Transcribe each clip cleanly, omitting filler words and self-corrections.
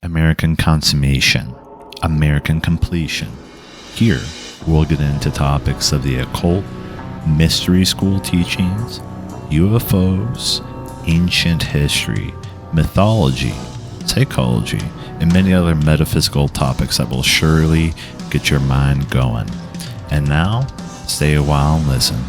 American Consummation, American Completion. Here, we'll get into topics of the occult, mystery school teachings, UFOs, ancient history, mythology, psychology, and many other metaphysical topics that will surely get your mind going. And now, stay a while and listen.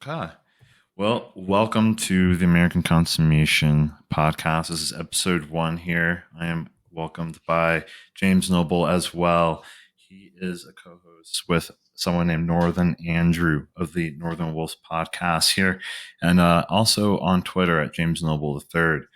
Okay. Well, welcome to the American Consummation podcast. This is episode 1 here. I am welcomed by James Noble as well. He is a co-host with someone named Northern Andrew of the Northern Wolves podcast here, and also on Twitter at James Noble III.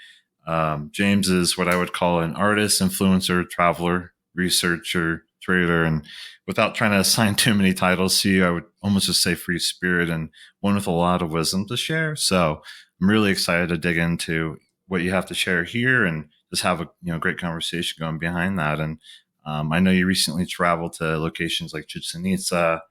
James is what I would call an artist, influencer, traveler, researcher, trader, and without trying to assign too many titles to you, I would almost just say free spirit and one with a lot of wisdom to share. So I'm really excited to dig into what you have to share here and just have a great conversation going behind that. And I know you recently traveled to locations like Chichen Itza,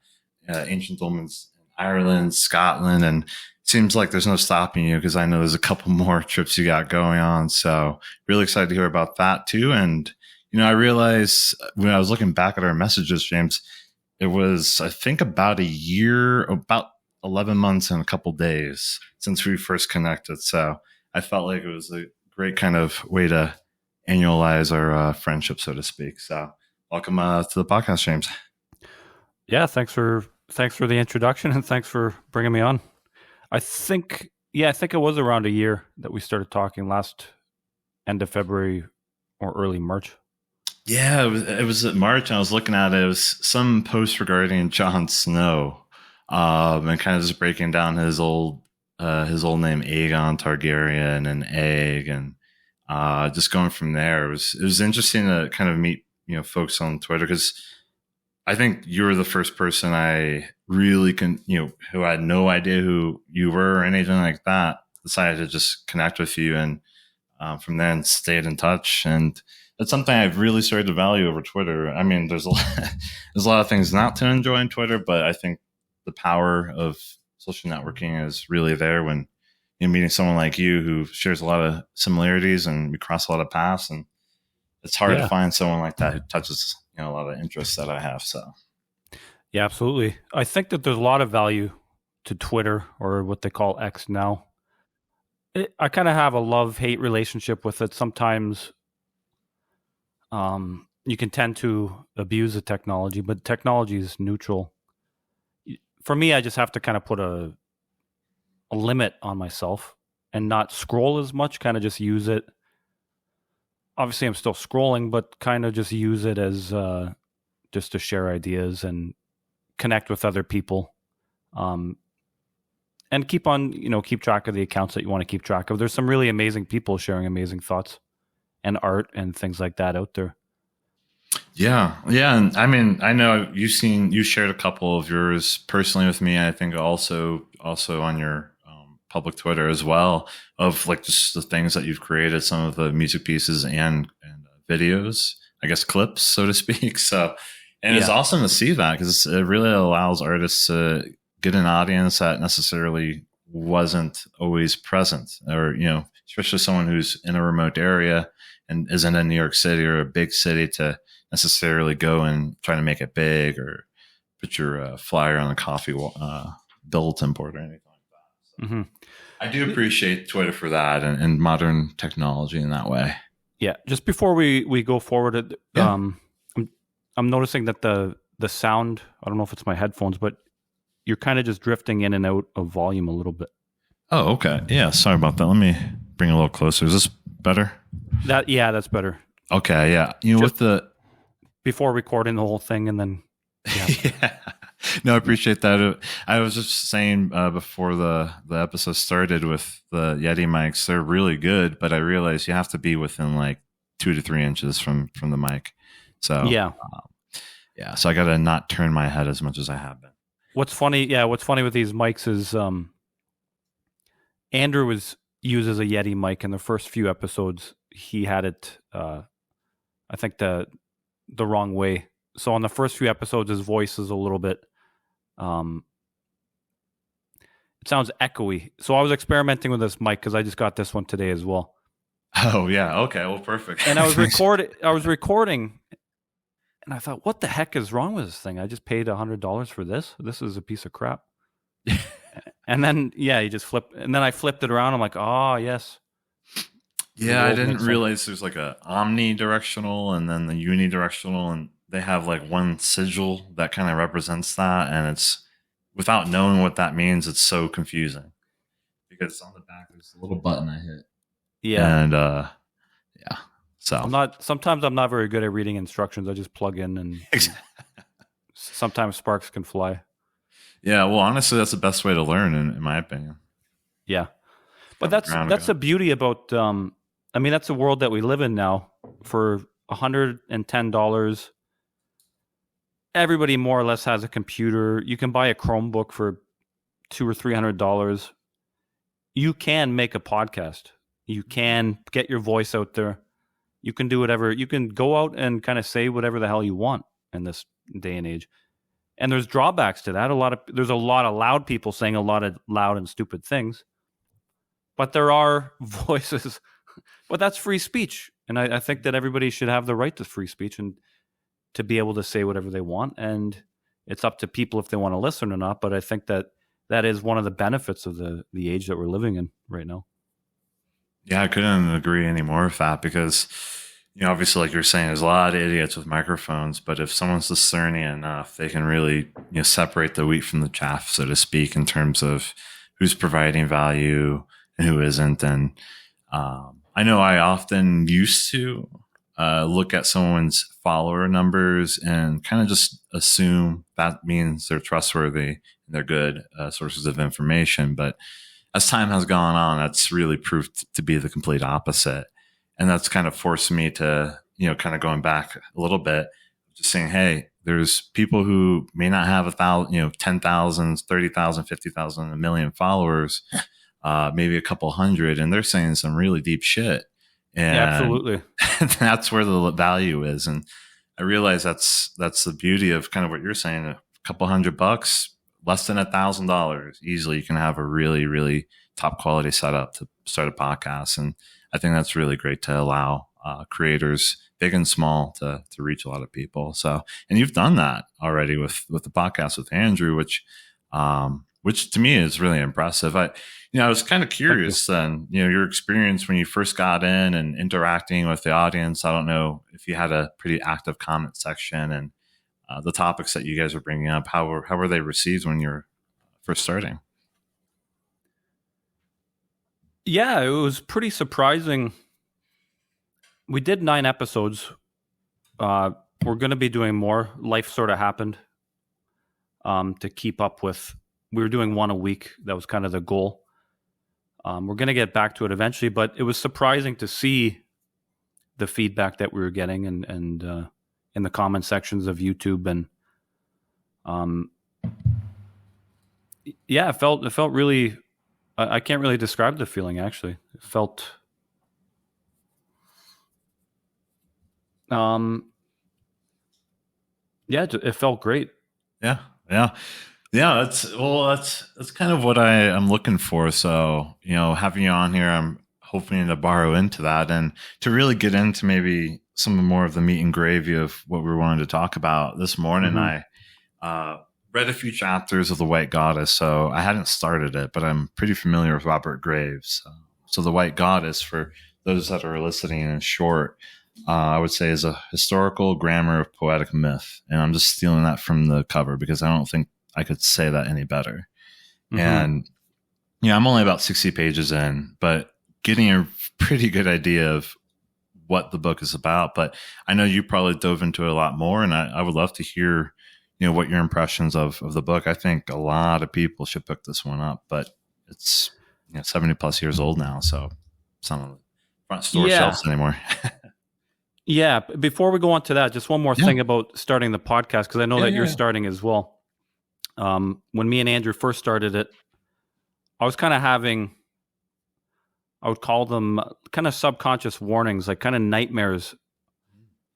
ancient dolmens in Ireland, Scotland, and it seems like there's no stopping you because I know there's a couple more trips you got going on. So really excited to hear about that too. And I realized when I was looking back at our messages, James, it was, I think, about a year, about 11 months and a couple days since we first connected. So I felt like it was a great kind of way to annualize our friendship, so to speak. So welcome to the podcast, James. Yeah, thanks for the introduction and thanks for bringing me on. I think it was around a year that we started talking, last end of February or early March. Yeah, it was March. I was looking at it. It was some post regarding Jon Snow, and kind of just breaking down his old name, Aegon Targaryen, and Egg, and just going from there. It was interesting to kind of meet folks on Twitter, because I think you were the first person I really who had no idea who you were or anything like that, decided to just connect with you, and from then stayed in touch. And it's something I've really started to value over Twitter. I mean, there's a lot of things not to enjoy on Twitter, but I think the power of social networking is really there when you're meeting someone like you who shares a lot of similarities and we cross a lot of paths. And it's hard to find someone like that who touches a lot of interests that I have. So, yeah, absolutely. I think that there's a lot of value to Twitter, or what they call X now. I kind of have a love-hate relationship with it. Sometimes you can tend to abuse the technology, but technology is neutral. For me, I just have to kind of put a limit on myself and not scroll as much, kind of just use it. Obviously, I'm still scrolling, but kind of just use it as just to share ideas and connect with other people. And keep track of the accounts that you want to keep track of. There's some really amazing people sharing amazing thoughts and art and things like that out there. Yeah. And I mean, I know you shared a couple of yours personally with me. I think also on your public Twitter as well, of like just the things that you've created, some of the music pieces and videos, I guess clips, so to speak. So, and it's awesome to see that, because it really allows artists to get an audience that necessarily wasn't always present, or, especially someone who's in a remote area and isn't in New York City or a big city to necessarily go and try to make it big or put your flyer on the coffee bulletin board or anything like that. So mm-hmm. I do appreciate Twitter for that and modern technology in that way. Yeah. Just before we go forward, I'm noticing that the sound, I don't know if it's my headphones, but you're kind of just drifting in and out of volume a little bit. Oh, okay. Yeah. Sorry about that. Let me bring it a little closer. Is this better? That's better. Okay. Yeah. Just before recording the whole thing, and then. Yeah. No, I appreciate that. I was just saying before the episode started, with the Yeti mics, they're really good, but I realized you have to be within like 2 to 3 inches from the mic. So so I got to not turn my head as much as I have been. What's funny with these mics is Andrew uses a Yeti mic. In the first few episodes, he had it, I think the wrong way. So on the first few episodes, his voice is a little bit, it sounds echoey. So I was experimenting with this mic because I just got this one today as well. Oh yeah. Okay. Well, perfect. And I was recording, and I thought, what the heck is wrong with this thing? I just paid $100 for this. This is a piece of crap. And then, you just flip. And then I flipped it around. I'm like, oh, yes. Yeah, I didn't realize there's like a omnidirectional and then the unidirectional, and they have like one sigil that kind of represents that. And it's without knowing what that means, it's so confusing because on the back there's a little button I hit. Yeah. And yeah. So sometimes I'm not very good at reading instructions. I just plug in and sometimes sparks can fly. Yeah, well, honestly, that's the best way to learn, in my opinion. Yeah, but that's the beauty about. That's the world that we live in now. For $110, everybody more or less has a computer. You can buy a Chromebook for $200 or $300. You can make a podcast. You can get your voice out there. You can do whatever. You can go out and kind of say whatever the hell you want in this day and age. And there's drawbacks to that. There's a lot of loud people saying a lot of loud and stupid things. But there are voices. But that's free speech. And I think that everybody should have the right to free speech and to be able to say whatever they want. And it's up to people if they want to listen or not. But I think that is one of the benefits of the age that we're living in right now. Yeah, I couldn't agree any more with that because, obviously, like you're saying, there's a lot of idiots with microphones, but if someone's discerning enough, they can really, separate the wheat from the chaff, so to speak, in terms of who's providing value and who isn't. And I know I often used to look at someone's follower numbers and kind of just assume that means they're trustworthy and they're good sources of information. But as time has gone on, that's really proved to be the complete opposite. And that's kind of forced me to, kind of going back a little bit, just saying, hey, there's people who may not have 1,000, 10,000, 30,000, 50,000, a million followers, maybe a couple hundred, and they're saying some really deep shit. And yeah, absolutely. That's where the value is. And I realize that's the beauty of kind of what you're saying. A couple $100, less than $1,000, easily you can have a really, really top quality setup to start a podcast. And I think that's really great to allow creators, big and small, to reach a lot of people. So, and you've done that already with the podcast with Andrew, which to me is really impressive. I was kind of curious then, your experience when you first got in and interacting with the audience. I don't know if you had a pretty active comment section and the topics that you guys were bringing up. How were they received when you were first starting? Yeah, it was pretty surprising. We did 9 episodes. We're going to be doing more. Life sort of happened to keep up with. We were doing 1 a week. That was kind of the goal. We're going to get back to it eventually, but it was surprising to see the feedback that we were getting and in the comment sections of YouTube. And it felt really, I can't really describe the feeling, actually. It felt it felt great. Yeah. That's kind of what I'm looking for. So, having you on here, I'm hoping to borrow into that and to really get into maybe some more of the meat and gravy of what we wanted to talk about this morning. Mm-hmm. I read a few chapters of The White Goddess, so I hadn't started it, but I'm pretty familiar with Robert Graves. So The White Goddess, for those that are listening in short, I would say is a historical grammar of poetic myth. And I'm just stealing that from the cover because I don't think I could say that any better. Mm-hmm. And, I'm only about 60 pages in, but getting a pretty good idea of what the book is about. But I know you probably dove into it a lot more, and I would love to hear, what your impressions of the book. I think a lot of people should pick this one up, but it's 70 plus years old now, so it's not on the front store shelves anymore. Yeah. Before we go on to that, just one more thing about starting the podcast, because I know that you're starting as well. When me and Andrew first started it, I was kind of having, I would call them kind of subconscious warnings, like kind of nightmares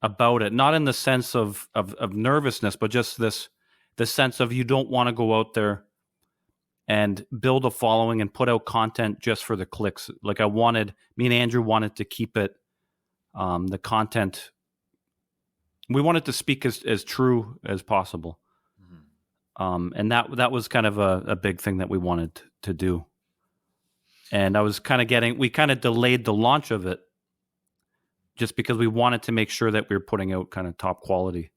about it, not in the sense of nervousness, but just the sense of you don't want to go out there and build a following and put out content just for the clicks. Like me and Andrew wanted to keep it, the content, we wanted to speak as true as possible. And that was kind of a big thing that we wanted to do. And I was we kind of delayed the launch of it just because we wanted to make sure that we were putting out kind of top quality.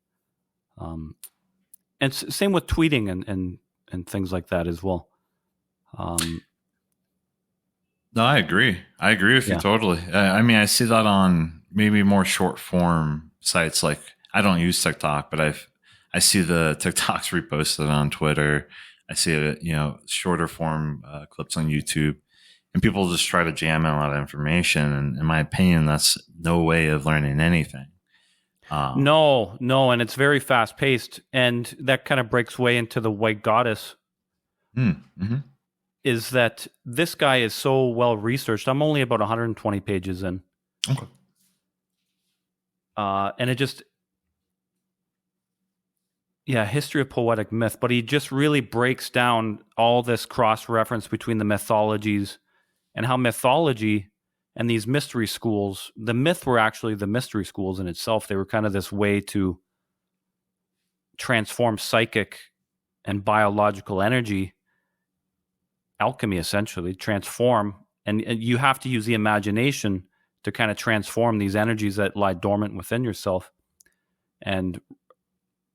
And same with tweeting and things like that as well. No, I agree. I agree with you totally. I mean, I see that on maybe more short form sites. Like, I don't use TikTok, but I see the TikToks reposted on Twitter. I see it, shorter form clips on YouTube, and people just try to jam in a lot of information. And in my opinion, that's no way of learning anything. No, and it's very fast paced, and that kind of breaks way into the White Goddess. Mm-hmm. Is that this guy is so well researched. I'm only about 120 pages in. Okay. And it just, history of poetic myth, but he just really breaks down all this cross-reference between the mythologies and how mythology and these mystery schools, the myth were actually the mystery schools in itself. They were kind of this way to transform psychic and biological energy, alchemy essentially, transform, and you have to use the imagination to kind of transform these energies that lie dormant within yourself. And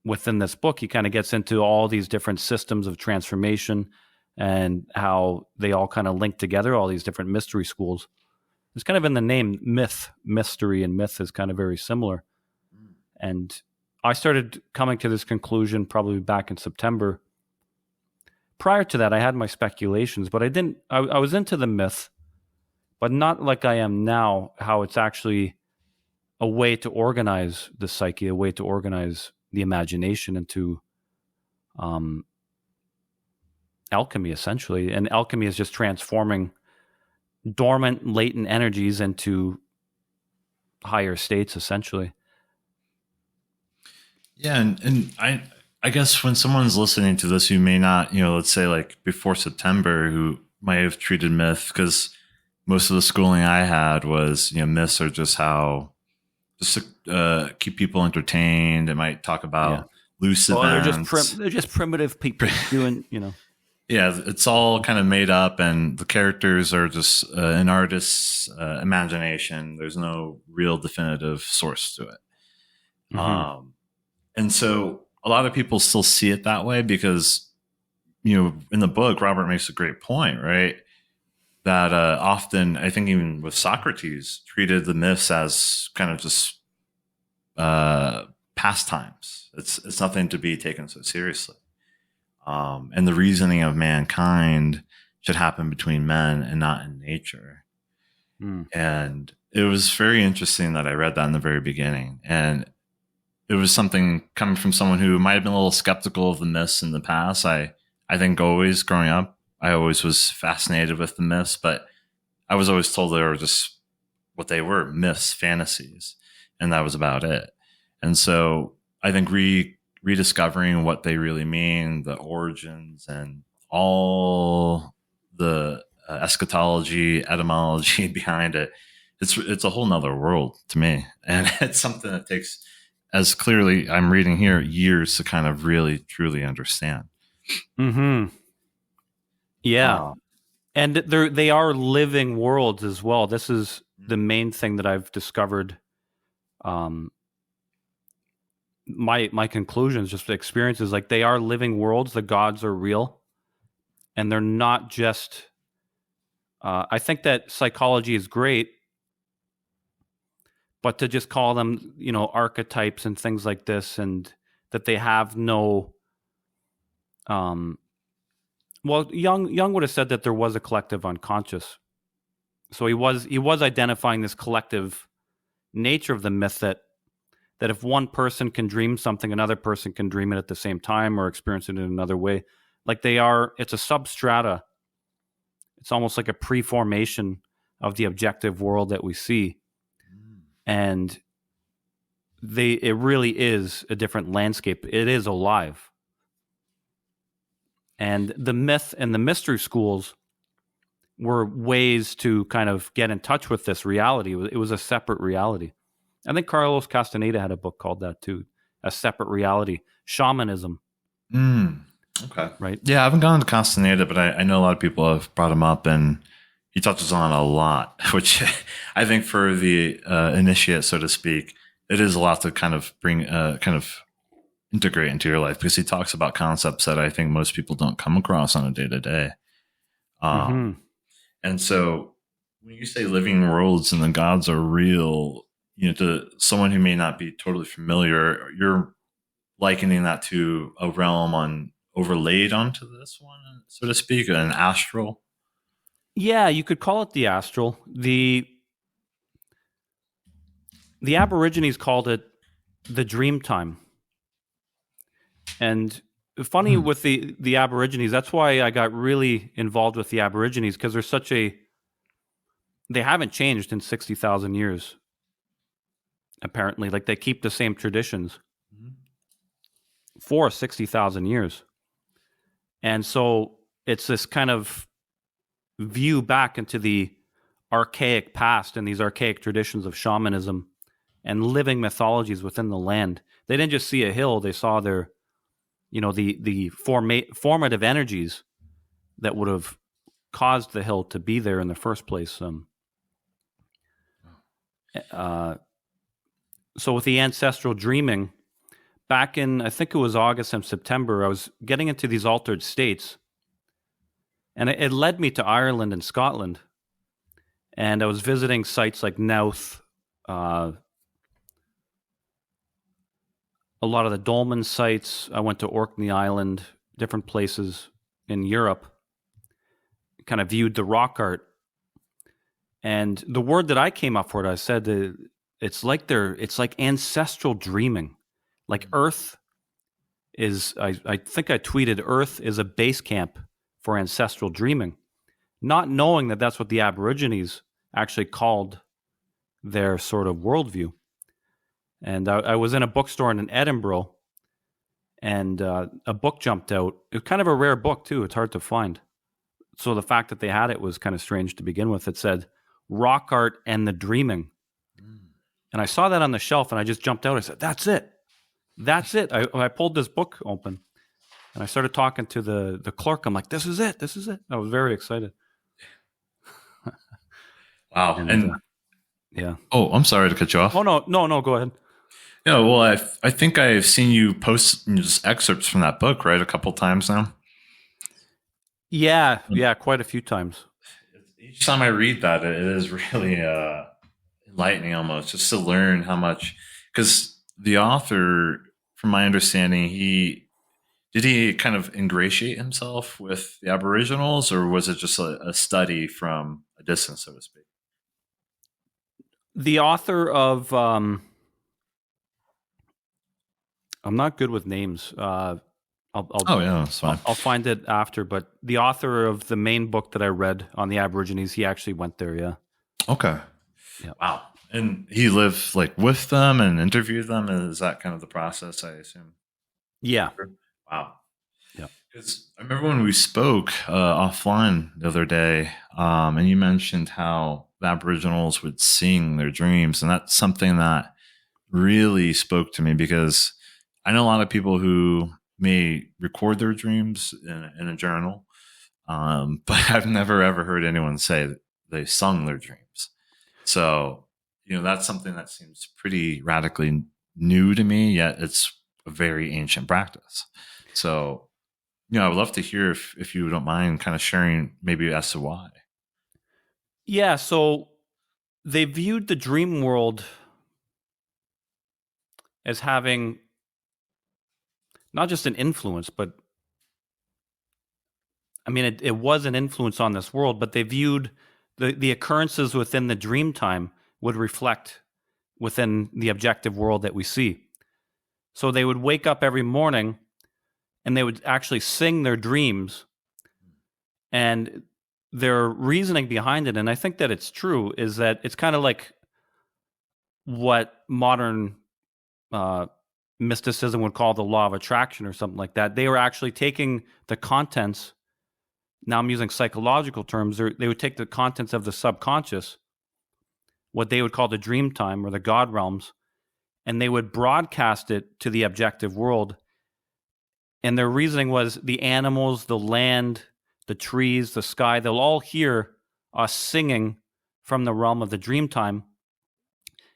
within this book, he kind of gets into all these different systems of transformation and how they all kind of link together, all these different mystery schools. It's kind of in the name myth, mystery, and myth is kind of very similar. And I started coming to this conclusion probably back in September. Prior to that, I had my speculations, but I was into the myth, but not like I am now, how it's actually a way to organize the psyche, a way to organize the imagination into alchemy, essentially. And alchemy is just transforming dormant, latent energies into higher states, essentially. Yeah, and I guess when someone's listening to this who may not, let's say like before September, who might have treated myth, because most of the schooling I had was, myths are just to keep people entertained. It might talk about loose events. They're just primitive people doing, Yeah, it's all kind of made up, and the characters are just an artist's imagination. There's no real definitive source to it. Mm-hmm. And so a lot of people still see it that way because, in the book, Robert makes a great point, right? That often, I think even with Socrates, treated the myths as kind of just pastimes. It's nothing to be taken so seriously. And the reasoning of mankind should happen between men and not in nature. And it was very interesting that I read that in the very beginning. And it was something coming from someone who might have been a little skeptical of the myths in the past. I think always growing up, I always was fascinated with the myths, but I was always told they were just what they were, myths, fantasies, and that was about it. And so I think rediscovering what they really mean, the origins, and all the eschatology, etymology behind it, it's a whole nother world to me. And it's something that takes, as clearly I'm reading here, years to kind of really, truly understand. Mm-hmm. Yeah. And they are living worlds as well. This is the main thing that I've discovered. My conclusions, just the experiences, like they are living worlds. The gods are real, and they're not just. I think that psychology is great, but to just call them, archetypes and things like this, and that they have no. Well, Jung would have said that there was a collective unconscious, so he was identifying this collective nature of the myth that if one person can dream something, another person can dream it at the same time or experience it in another way. Like it's a substrata. It's almost like a pre-formation of the objective world that we see. And it really is a different landscape. It is alive. And the myth and the mystery schools were ways to kind of get in touch with this reality. It was a separate reality. I think Carlos Castaneda had a book called that too, A Separate Reality, Shamanism, Mm, okay. right? Yeah, I haven't gone to Castaneda, but I know a lot of people have brought him up, and he touches on a lot, which I think for the initiate, so to speak, it is a lot to kind of bring, kind of integrate into your life, because he talks about concepts that I think most people don't come across on a day to day. Mm-hmm. And so when you say living worlds and the gods are real, to someone who may not be totally familiar, you're likening that to a realm on overlaid onto this one, so to speak, an astral. Yeah, you could call it the astral. The Aborigines called it the Dreamtime. And funny Hmm. with the Aborigines, that's why I got really involved with the Aborigines, because they haven't changed in 60,000 years. Apparently, like they keep the same traditions for 60,000 years. And so it's this kind of view back into the archaic past and these archaic traditions of shamanism and living mythologies within the land. They didn't just see a hill, they saw the formative energies that would have caused the hill to be there in the first place. Uh, so with the ancestral dreaming, back in, I think it was August and September, I was getting into these altered states, and it led me to Ireland and Scotland. And I was visiting sites like Knowth, uh, a lot of the dolmen sites. I went to Orkney Island, different places in Europe, kind of viewed the rock art. And the word that I came up for it, I said, it's like ancestral dreaming. Like Earth is, I think I tweeted, Earth is a base camp for ancestral dreaming, not knowing that that's what the Aborigines actually called their sort of worldview. And I was in a bookstore in Edinburgh, and a book jumped out. It was kind of a rare book, too. It's hard to find. So the fact that they had it was kind of strange to begin with. It said, Rock Art and the Dreaming. And I saw that on the shelf, and I just jumped out. I said, that's it. That's it. I pulled this book open, and I started talking to the clerk. I'm like, this is it. This is it. I was very excited. Wow. And And yeah. oh, I'm sorry to cut you Oh, off. no, go ahead. Yeah, well, I think I've seen you post just excerpts from that book, right, a couple times now. Yeah, quite a few times. Each time I read that, it is really enlightening, almost, just to learn how much. Because the author, from my understanding, he kind of ingratiate himself with the Aboriginals, or was it just a study from a distance, so to speak? The author of I'm not good with names. Oh yeah, that's fine. I'll find it after. But the author of the main book that I read on the Aborigines, he actually went there. Yeah. Okay. Yeah. Wow. And he lived like with them and interviewed them. Is that kind of the process, I assume? Yeah. Wow. Yeah. Because I remember when we spoke offline the other day, and you mentioned how the Aboriginals would sing their dreams, and that's something that really spoke to me, because I know a lot of people who may record their dreams in a journal, but I've never ever heard anyone say that they sung their dreams. So, that's something that seems pretty radically new to me, yet it's a very ancient practice. So, I would love to hear if you don't mind kind of sharing maybe as to why. Yeah. So they viewed the dream world as having not just an influence, but I mean, it was an influence on this world, but they viewed the occurrences within the dream time would reflect within the objective world that we see. So they would wake up every morning and they would actually sing their dreams, and their reasoning behind it, and I think that it's true, is that it's kind of like what modern uh, mysticism would call the law of attraction or something like that. They were actually taking the contents. Now I'm using psychological terms. They would take the contents of the subconscious, what they would call the dream time or the God realms, and they would broadcast it to the objective world. And their reasoning was the animals, the land, the trees, the sky, they'll all hear us singing from the realm of the dream time,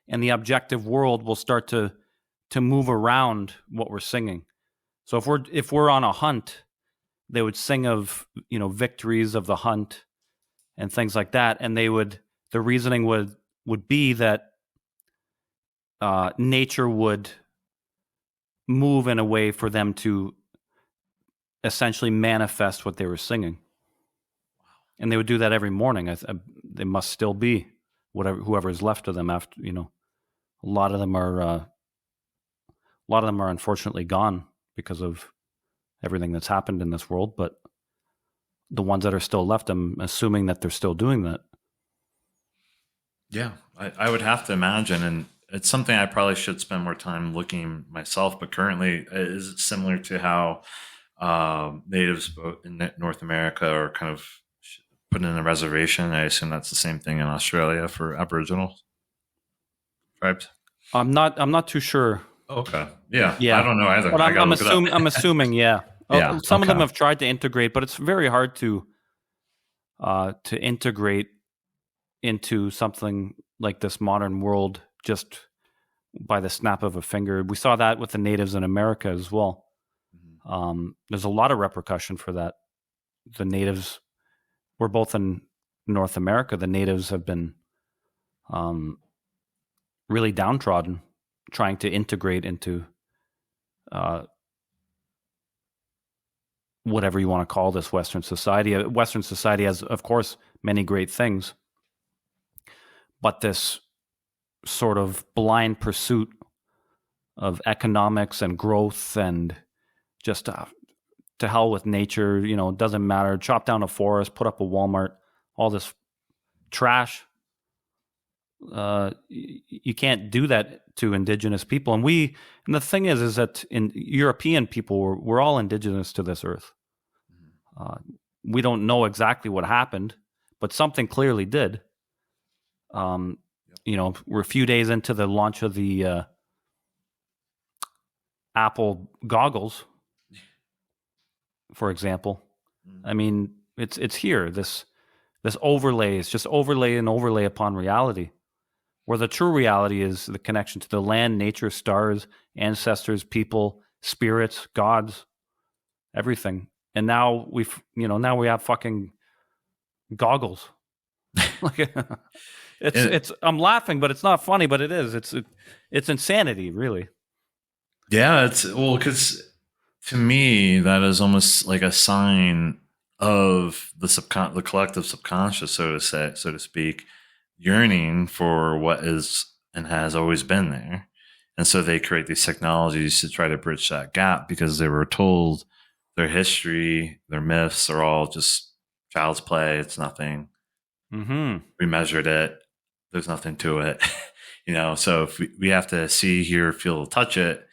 and the objective world will start to move around what we're singing. So if we're on a hunt, they would sing of, victories of the hunt and things like that, and the reasoning would be that nature would move in a way for them to essentially manifest what they were singing. And they would do that every morning. They must still be whoever is left of them after. A lot of them are unfortunately gone because of everything that's happened in this world. But the ones that are still left, I'm assuming that they're still doing that. Yeah, I would have to imagine, and it's something I probably should spend more time looking myself. But currently, is it similar to how natives in North America are kind of put in a reservation? I assume that's the same thing in Australia for Aboriginal tribes. I'm not too sure. Okay, yeah, Yeah, I don't know either. but I'm assuming, yeah. Yeah, Some of them okay. have tried to integrate, but it's very hard to integrate into something like this modern world just by the snap of a finger. We saw that with the natives in America as well. There's a lot of repercussion for that. The natives were both in North America. The natives have been really downtrodden, trying to integrate into whatever you want to call this Western society. Western society has, of course, many great things, but this sort of blind pursuit of economics and growth and just to hell with nature, it doesn't matter. Chop down a forest, put up a Walmart, all this trash. You can't do that to indigenous people. And the thing is that in European people, we're all indigenous to this earth. We don't know exactly what happened, but something clearly did. We're a few days into the launch of the Apple goggles, for example. I mean, it's here. This overlay is just overlay and overlay upon reality, where the true reality is the connection to the land, nature, stars, ancestors, people, spirits, gods, everything. And now we have fucking goggles. Like I'm laughing, but it's not funny, but it is. It's insanity, really. Yeah, because to me that is almost like a sign of the collective subconscious, so to speak, yearning for what is and has always been there. And so they create these technologies to try to bridge that gap because they were told their history, their myths are all just child's play. It's nothing. Mm-hmm. We measured it. There's nothing to it. So if we have to see, hear, feel, touch it,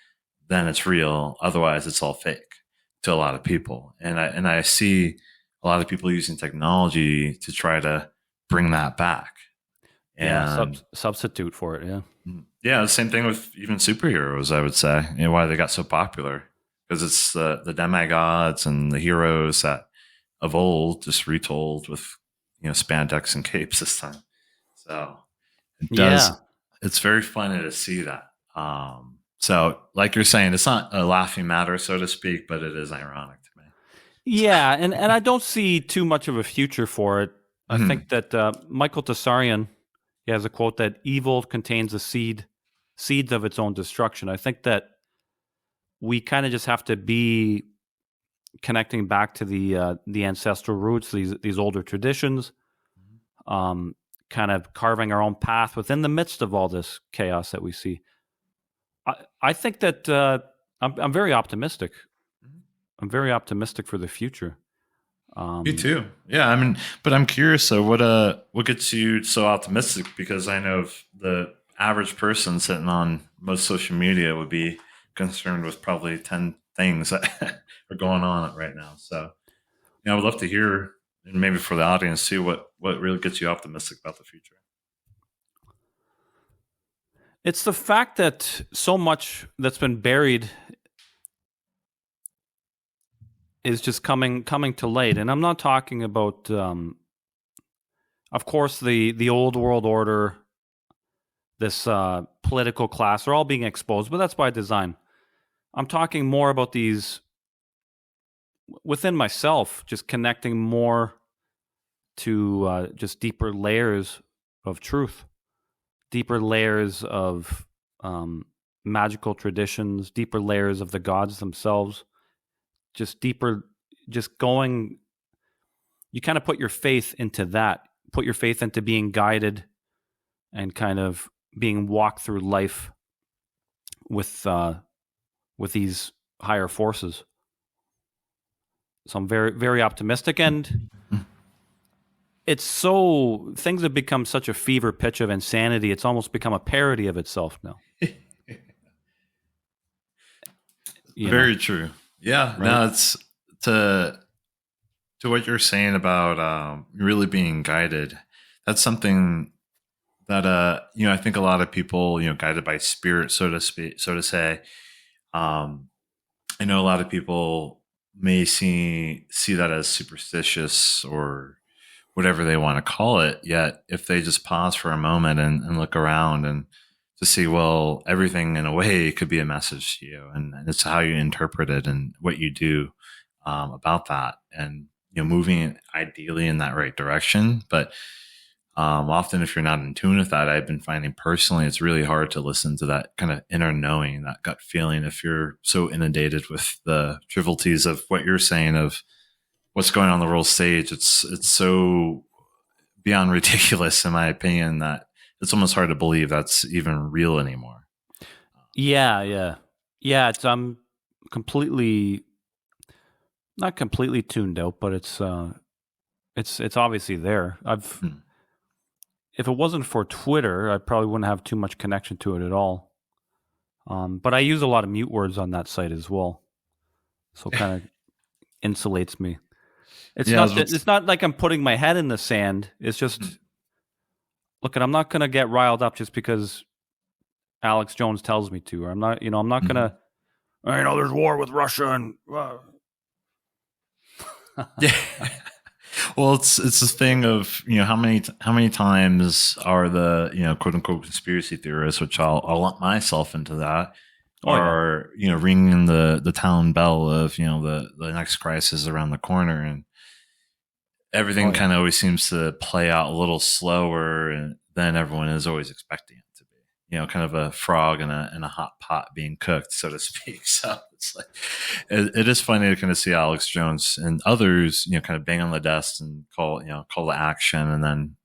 then it's real. Otherwise, it's all fake to a lot of people. And I see a lot of people using technology to try to bring that back. And substitute for it. Yeah. Yeah. The same thing with even superheroes, I would say, why they got so popular, because it's the demigods and the heroes that of old just retold with, spandex and capes this time. So it does. Yeah. It's very funny to see that. So like you're saying, it's not a laughing matter, so to speak, but it is ironic to me. Yeah. And I don't see too much of a future for it. I think that Michael Tsarian, he has a quote that evil contains the seeds of its own destruction. I think that we kind of just have to be connecting back to the ancestral roots, these older traditions, kind of carving our own path within the midst of all this chaos that we see. I think that I'm very optimistic. I'm very optimistic for the future. Me too. Yeah, but I'm curious. So, what gets you so optimistic? Because I know of the average person sitting on most social media would be concerned with probably 10 things that are going on right now. So, I would love to hear, and maybe for the audience too, what really gets you optimistic about the future. It's the fact that so much that's been buried is just coming to light, and I'm not talking about, of course, the old world order, this political class are all being exposed, but that's by design. I'm talking more about these within myself, just connecting more to just deeper layers of truth, deeper layers of magical traditions, deeper layers of the gods themselves, just deeper, just going. You kind of put your faith into that, put your faith into being guided and kind of being walked through life with these higher forces. So I'm very, very optimistic, and it's so, things have become such a fever pitch of insanity. It's almost become a parody of itself now. Very true. Yeah. Right? No, it's to what you're saying about really being guided. That's something that I think a lot of people, guided by spirit, so to speak, so to say. I know a lot of people may see that as superstitious or whatever they want to call it. Yet, if they just pause for a moment and look around and to see, well, everything in a way could be a message to you, and it's how you interpret it and what you do about that, and moving it ideally in that right direction. But often, if you're not in tune with that, I've been finding personally it's really hard to listen to that kind of inner knowing, that gut feeling, if you're so inundated with the trivialities of what you're saying of what's going on the world stage. It's so beyond ridiculous, in my opinion, that it's almost hard to believe that's even real anymore. Yeah. It's completely, not completely tuned out, but it's obviously there. If it wasn't for Twitter, I probably wouldn't have too much connection to it at all. But I use a lot of mute words on that site as well, so it kind of insulates me. It's not like I'm putting my head in the sand. It's just, look, I'm not going to get riled up just because Alex Jones tells me to, or I'm not going to, there's war with Russia and. Yeah. Well, it's the thing of how many times are the quote unquote conspiracy theorists, which I'll lump myself into that, are ringing the town bell of the next crisis around the corner, and everything kind of always seems to play out a little slower than everyone is always expecting it to be. Kind of a frog in a hot pot being cooked, so to speak. So it's like it is funny to kind of see Alex Jones and others, kind of bang on the desk and call to action, and then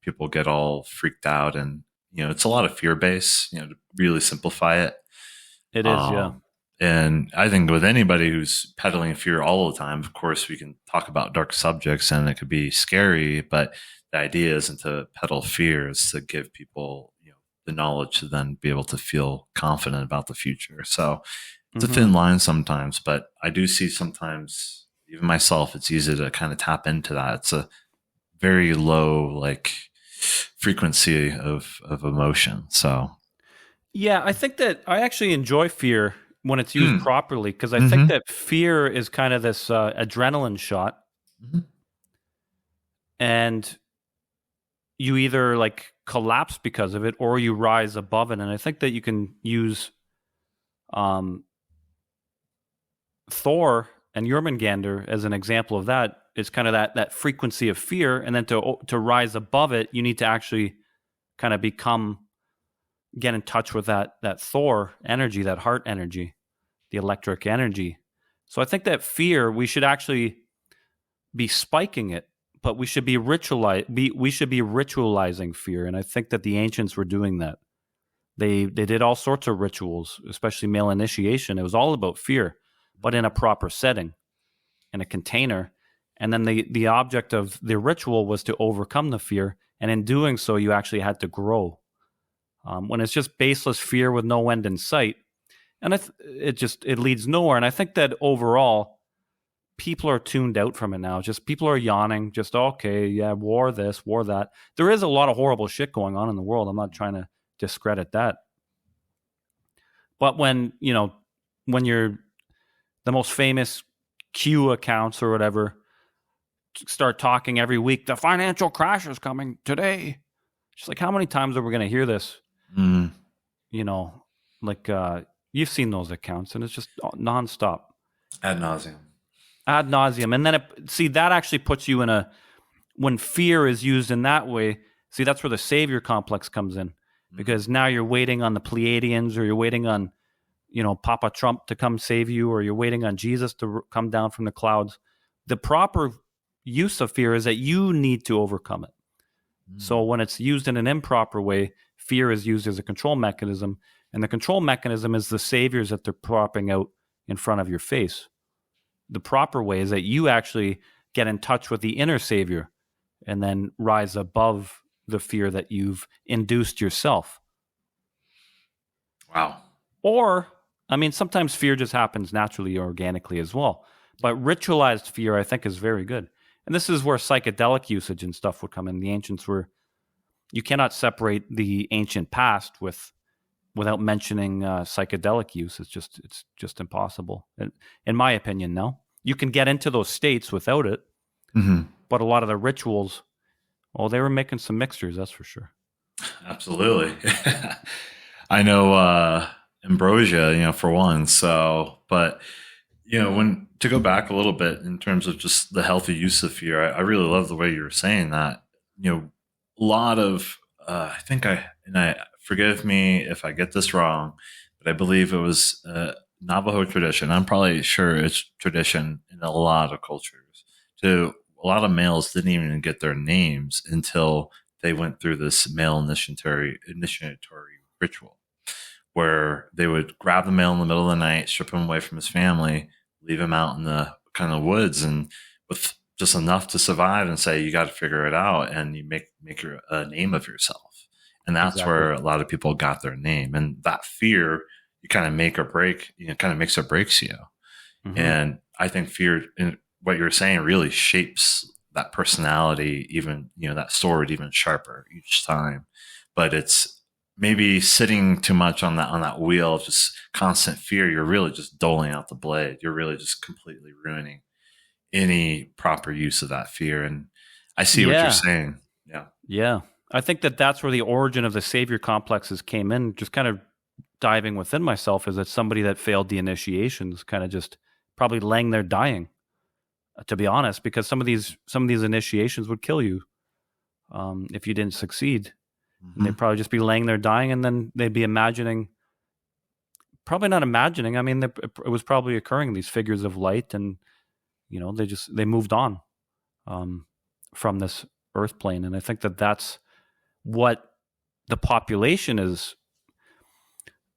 people get all freaked out, and it's a lot of fear base. To really simplify it, it is, yeah. And I think with anybody who's peddling fear all the time, of course, we can talk about dark subjects and it could be scary, but the idea isn't to peddle fear; it's to give people the knowledge to then be able to feel confident about the future. So it's a thin line sometimes, but I do see sometimes, even myself, it's easy to kind of tap into that. It's a very low frequency of emotion. So yeah, I think that I actually enjoy fear when it's used properly, because I think that fear is kind of this adrenaline shot, and you either collapse because of it or you rise above it. And I think that you can use Thor and Jormungandr as an example of that. It's kind of that frequency of fear, and then to rise above it, you need to actually kind of get in touch with that Thor energy, that heart energy, the electric energy. So I think that fear, we should actually be spiking it, but we should be ritualizing fear. And I think that the ancients were doing that. They did all sorts of rituals, especially male initiation. It was all about fear, but in a proper setting, in a container. And then the object of the ritual was to overcome the fear. And in doing so, you actually had to grow. when it's just baseless fear with no end in sight. And it leads nowhere. And I think that overall, people are tuned out from it now. Just people are yawning. Just okay, yeah, war this, war that. There is a lot of horrible shit going on in the world. I'm not trying to discredit that. But when you're the most famous Q accounts or whatever start talking every week, the financial crash is coming today. Just like, how many times are we going to hear this? Mm. Like you've seen those accounts, and it's just nonstop, Ad nauseum. And then that actually puts you in when fear is used in that way. See, that's where the savior complex comes in, because now you're waiting on the Pleiadians, or you're waiting on Papa Trump to come save you, or you're waiting on Jesus to come down from the clouds. The proper use of fear is that you need to overcome it. So when it's used in an improper way, fear is used as a control mechanism, and the control mechanism is the saviors that they're propping out in front of your face. The proper way is that you actually get in touch with the inner savior and then rise above the fear that you've induced yourself. Wow. Or, I mean, sometimes fear just happens naturally, organically as well. But ritualized fear, I think, is very good. And this is where psychedelic usage and stuff would come in. The ancients you cannot separate the ancient past without mentioning psychedelic use. It's just impossible, in my opinion. No, you can get into those states without it, but a lot of the rituals, they were making some mixtures, that's for sure. Absolutely. I know ambrosia, for one. So, but to go back a little bit in terms of just the healthy use of fear, I really love the way you were saying that. A lot of I think forgive me if I get this wrong, but I believe it was Navajo tradition. I'm probably sure it's tradition in a lot of cultures. A lot of males didn't even get their names until they went through this male initiatory ritual, where they would grab the male in the middle of the night, strip him away from his family, leave him out in the kind of woods, and with just enough to survive, and say, you got to figure it out, and you make a name of yourself. And that's where a lot of people got their name. And that fear, you kind of make or break, kind of makes or breaks you. And I think fear, what you're saying, really shapes that personality, even, that sword even sharper each time. But it's maybe sitting too much on that wheel of just constant fear. You're really just doling out the blade. You're really just completely ruining any proper use of that fear. And I see what you're saying. Yeah. I think that's where the origin of the savior complexes came in. Just kind of diving within myself, is that somebody that failed the initiations, kind of just probably laying there dying, to be honest, because some of these initiations would kill you if you didn't succeed. And they'd probably just be laying there dying, and then they'd be probably not imagining. I mean, it was probably occurring, these figures of light, and they moved on from this earth plane. And I think that's what the population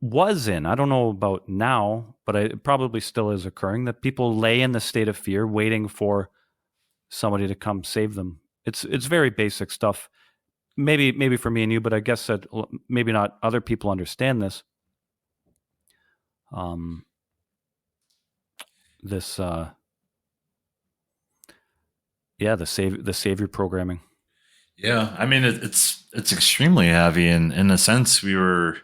was in. I don't know about now, but it probably still is occurring, that people lay in the state of fear, waiting for somebody to come save them. It's very basic stuff. Maybe for me and you, but I guess that maybe not other people understand this. The savior programming. Yeah, I mean, it's extremely heavy, and in a sense, we were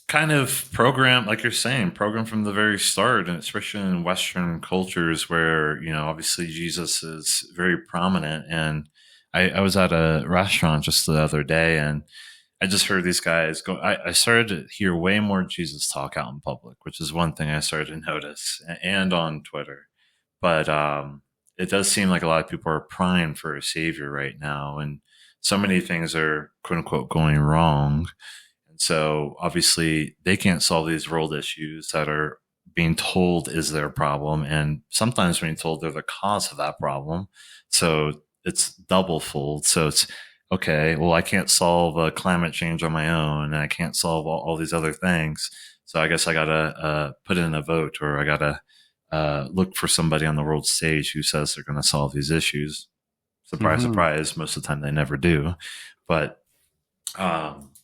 kind of programmed, like you're saying, programmed from the very start, and especially in Western cultures where, obviously Jesus is very prominent. And I was at a restaurant just the other day, and I just heard these guys go. I started to hear way more Jesus talk out in public, which is one thing I started to notice, and on Twitter. But it does seem like a lot of people are prying for a savior right now, and so many things are quote unquote going wrong. And so obviously they can't solve these world issues that are being told is their problem, and sometimes being told they're the cause of that problem. So it's double fold. So it's okay, well, I can't solve climate change on my own, and I can't solve all these other things. So I guess I got to put in a vote, or I got to look for somebody on the world stage who says they're going to solve these issues. Surprise, surprise. Most of the time they never do. But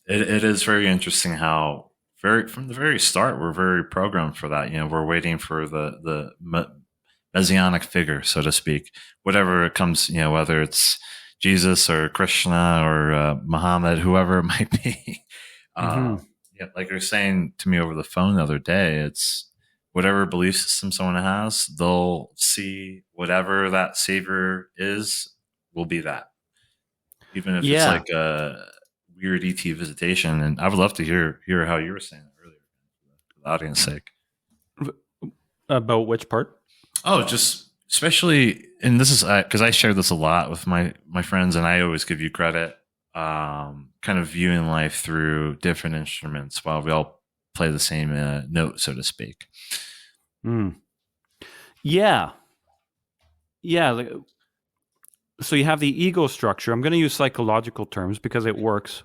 it is very interesting how very from the very start we're very programmed for that. We're waiting for the messianic figure, so to speak, whatever it comes. Whether it's Jesus or Krishna or Muhammad, whoever it might be. Hmm. Yeah, like you were saying to me over the phone the other day, it's whatever belief system someone has, they'll see whatever that savior is will be that, even if it's Yeah. like a weird ET visitation. And I would love to hear how you were saying that earlier, for the audience sake. About which part? Oh, just especially, and this is because I share this a lot with my friends, and I always give you credit. Kind of viewing life through different instruments while we all play the same note, so to speak. Mm. Yeah. Yeah. So you have the ego structure. I'm going to use psychological terms because it works.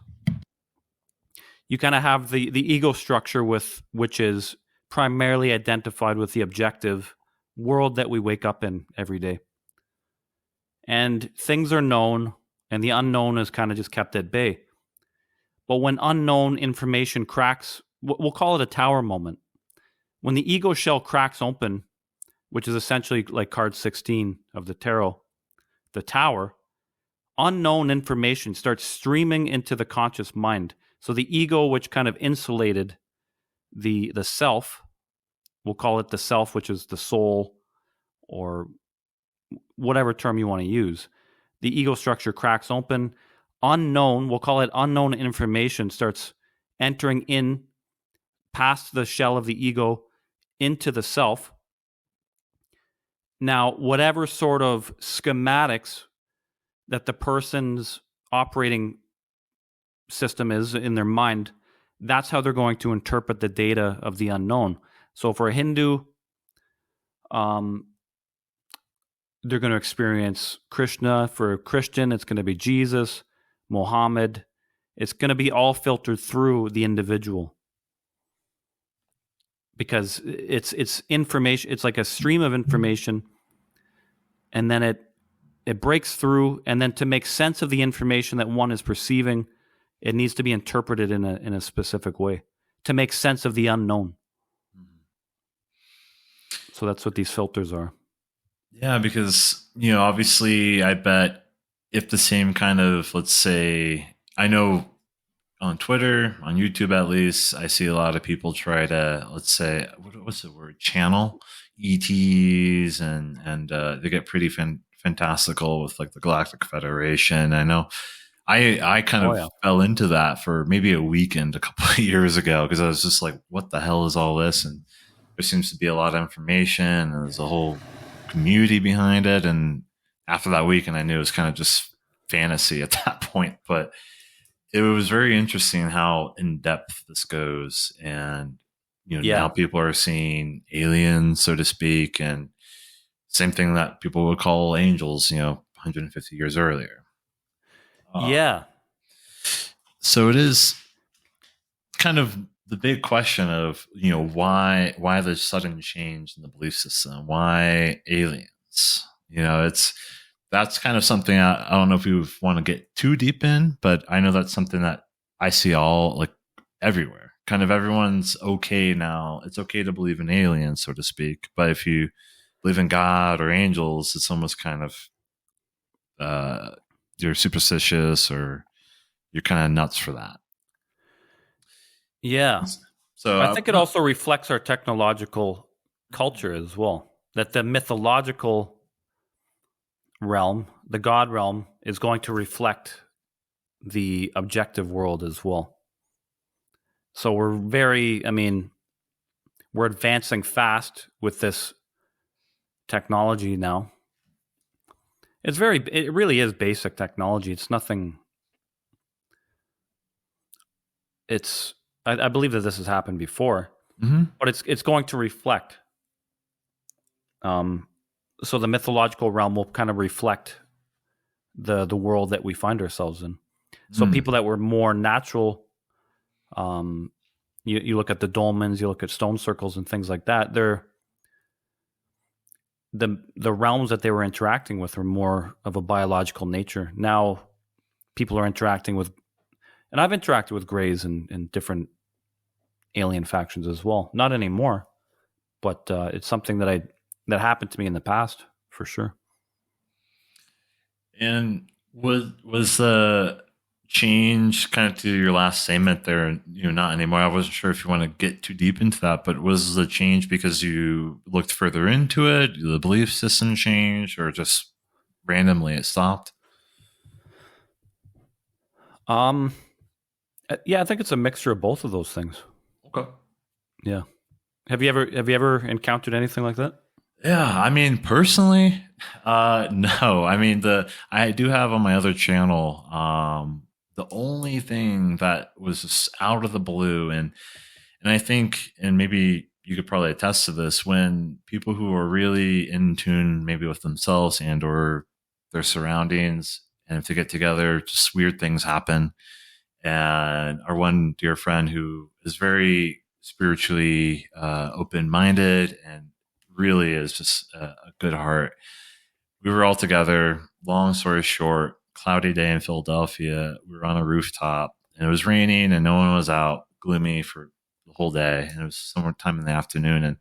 You kind of have the ego structure which is primarily identified with the objective world that we wake up in every day. And things are known and the unknown is kind of just kept at bay. But when unknown information cracks, we'll call it a tower moment. When the ego shell cracks open, which is essentially like card 16 of the tarot, the tower, unknown information starts streaming into the conscious mind. So the ego, which kind of insulated the self, we'll call it the self, which is the soul or whatever term you want to use. The ego structure cracks open. Unknown, we'll call it unknown information, starts entering in past the shell of the ego into the self. Now, whatever sort of schematics that the person's operating system is in their mind, that's how they're going to interpret the data of the unknown. So for a Hindu, they're going to experience Krishna. For a Christian, it's going to be Jesus, Muhammad. It's going to be all filtered through the individual because it's information. It's like a stream of information, and then it breaks through, and then to make sense of the information that one is perceiving, it needs to be interpreted in a specific way to make sense of the unknown. So that's what these filters are. Yeah, because obviously, I bet if the same kind of, let's say, I know on Twitter, on YouTube at least, I see a lot of people try to, let's say, what's the word, channel ETs, and they get pretty fantastical with like the Galactic Federation. I know I kind of fell into that for maybe a weekend a couple of years ago because I was just like, what the hell is all this? And there seems to be a lot of information, and there's a whole community behind it. And after that weekend, I knew it was kind of just fantasy at that point, but it was very interesting how in depth this goes. And, now people are seeing aliens, so to speak, and same thing that people would call angels, 150 years earlier. Yeah. So it is kind of the big question of, why the sudden change in the belief system? Why aliens? That's kind of something I don't know if we want to get too deep in, but I know that's something that I see all like everywhere. Kind of everyone's okay now. It's okay to believe in aliens, so to speak. But if you believe in God or angels, it's almost kind of you're superstitious or you're kind of nuts for that. Yeah. So I think it also reflects our technological culture as well. That the mythological realm, the God realm, is going to reflect the objective world as well. So we're we're advancing fast with this technology now. It really is basic technology. It's nothing. I believe that this has happened before, but it's going to reflect. So the mythological realm will kind of reflect the world that we find ourselves in. So people that were more natural, you look at the dolmens, you look at stone circles and things like that. They're the realms that they were interacting with are more of a biological nature. Now people are interacting with And I've interacted with Greys and different alien factions as well. Not anymore, but it's something that happened to me in the past for sure. And was the change kind of to your last statement there? Not anymore. I wasn't sure if you want to get too deep into that, but was the change because you looked further into it, the belief system changed, or just randomly it stopped? Um, yeah, I think it's a mixture of both of those things. Okay. Yeah. Have you ever encountered anything like that? Yeah, I mean, personally, no. I mean, the I do have on my other channel, the only thing that was just out of the blue, and I think, and maybe you could probably attest to this, when people who are really in tune, maybe with themselves and or their surroundings, and if they get together, just weird things happen. And our one dear friend who is very spiritually open minded and really is just a good heart. We were all together. Long story short, cloudy day in Philadelphia. We were on a rooftop and it was raining and no one was out. Gloomy for the whole day, and it was sometime in the afternoon. And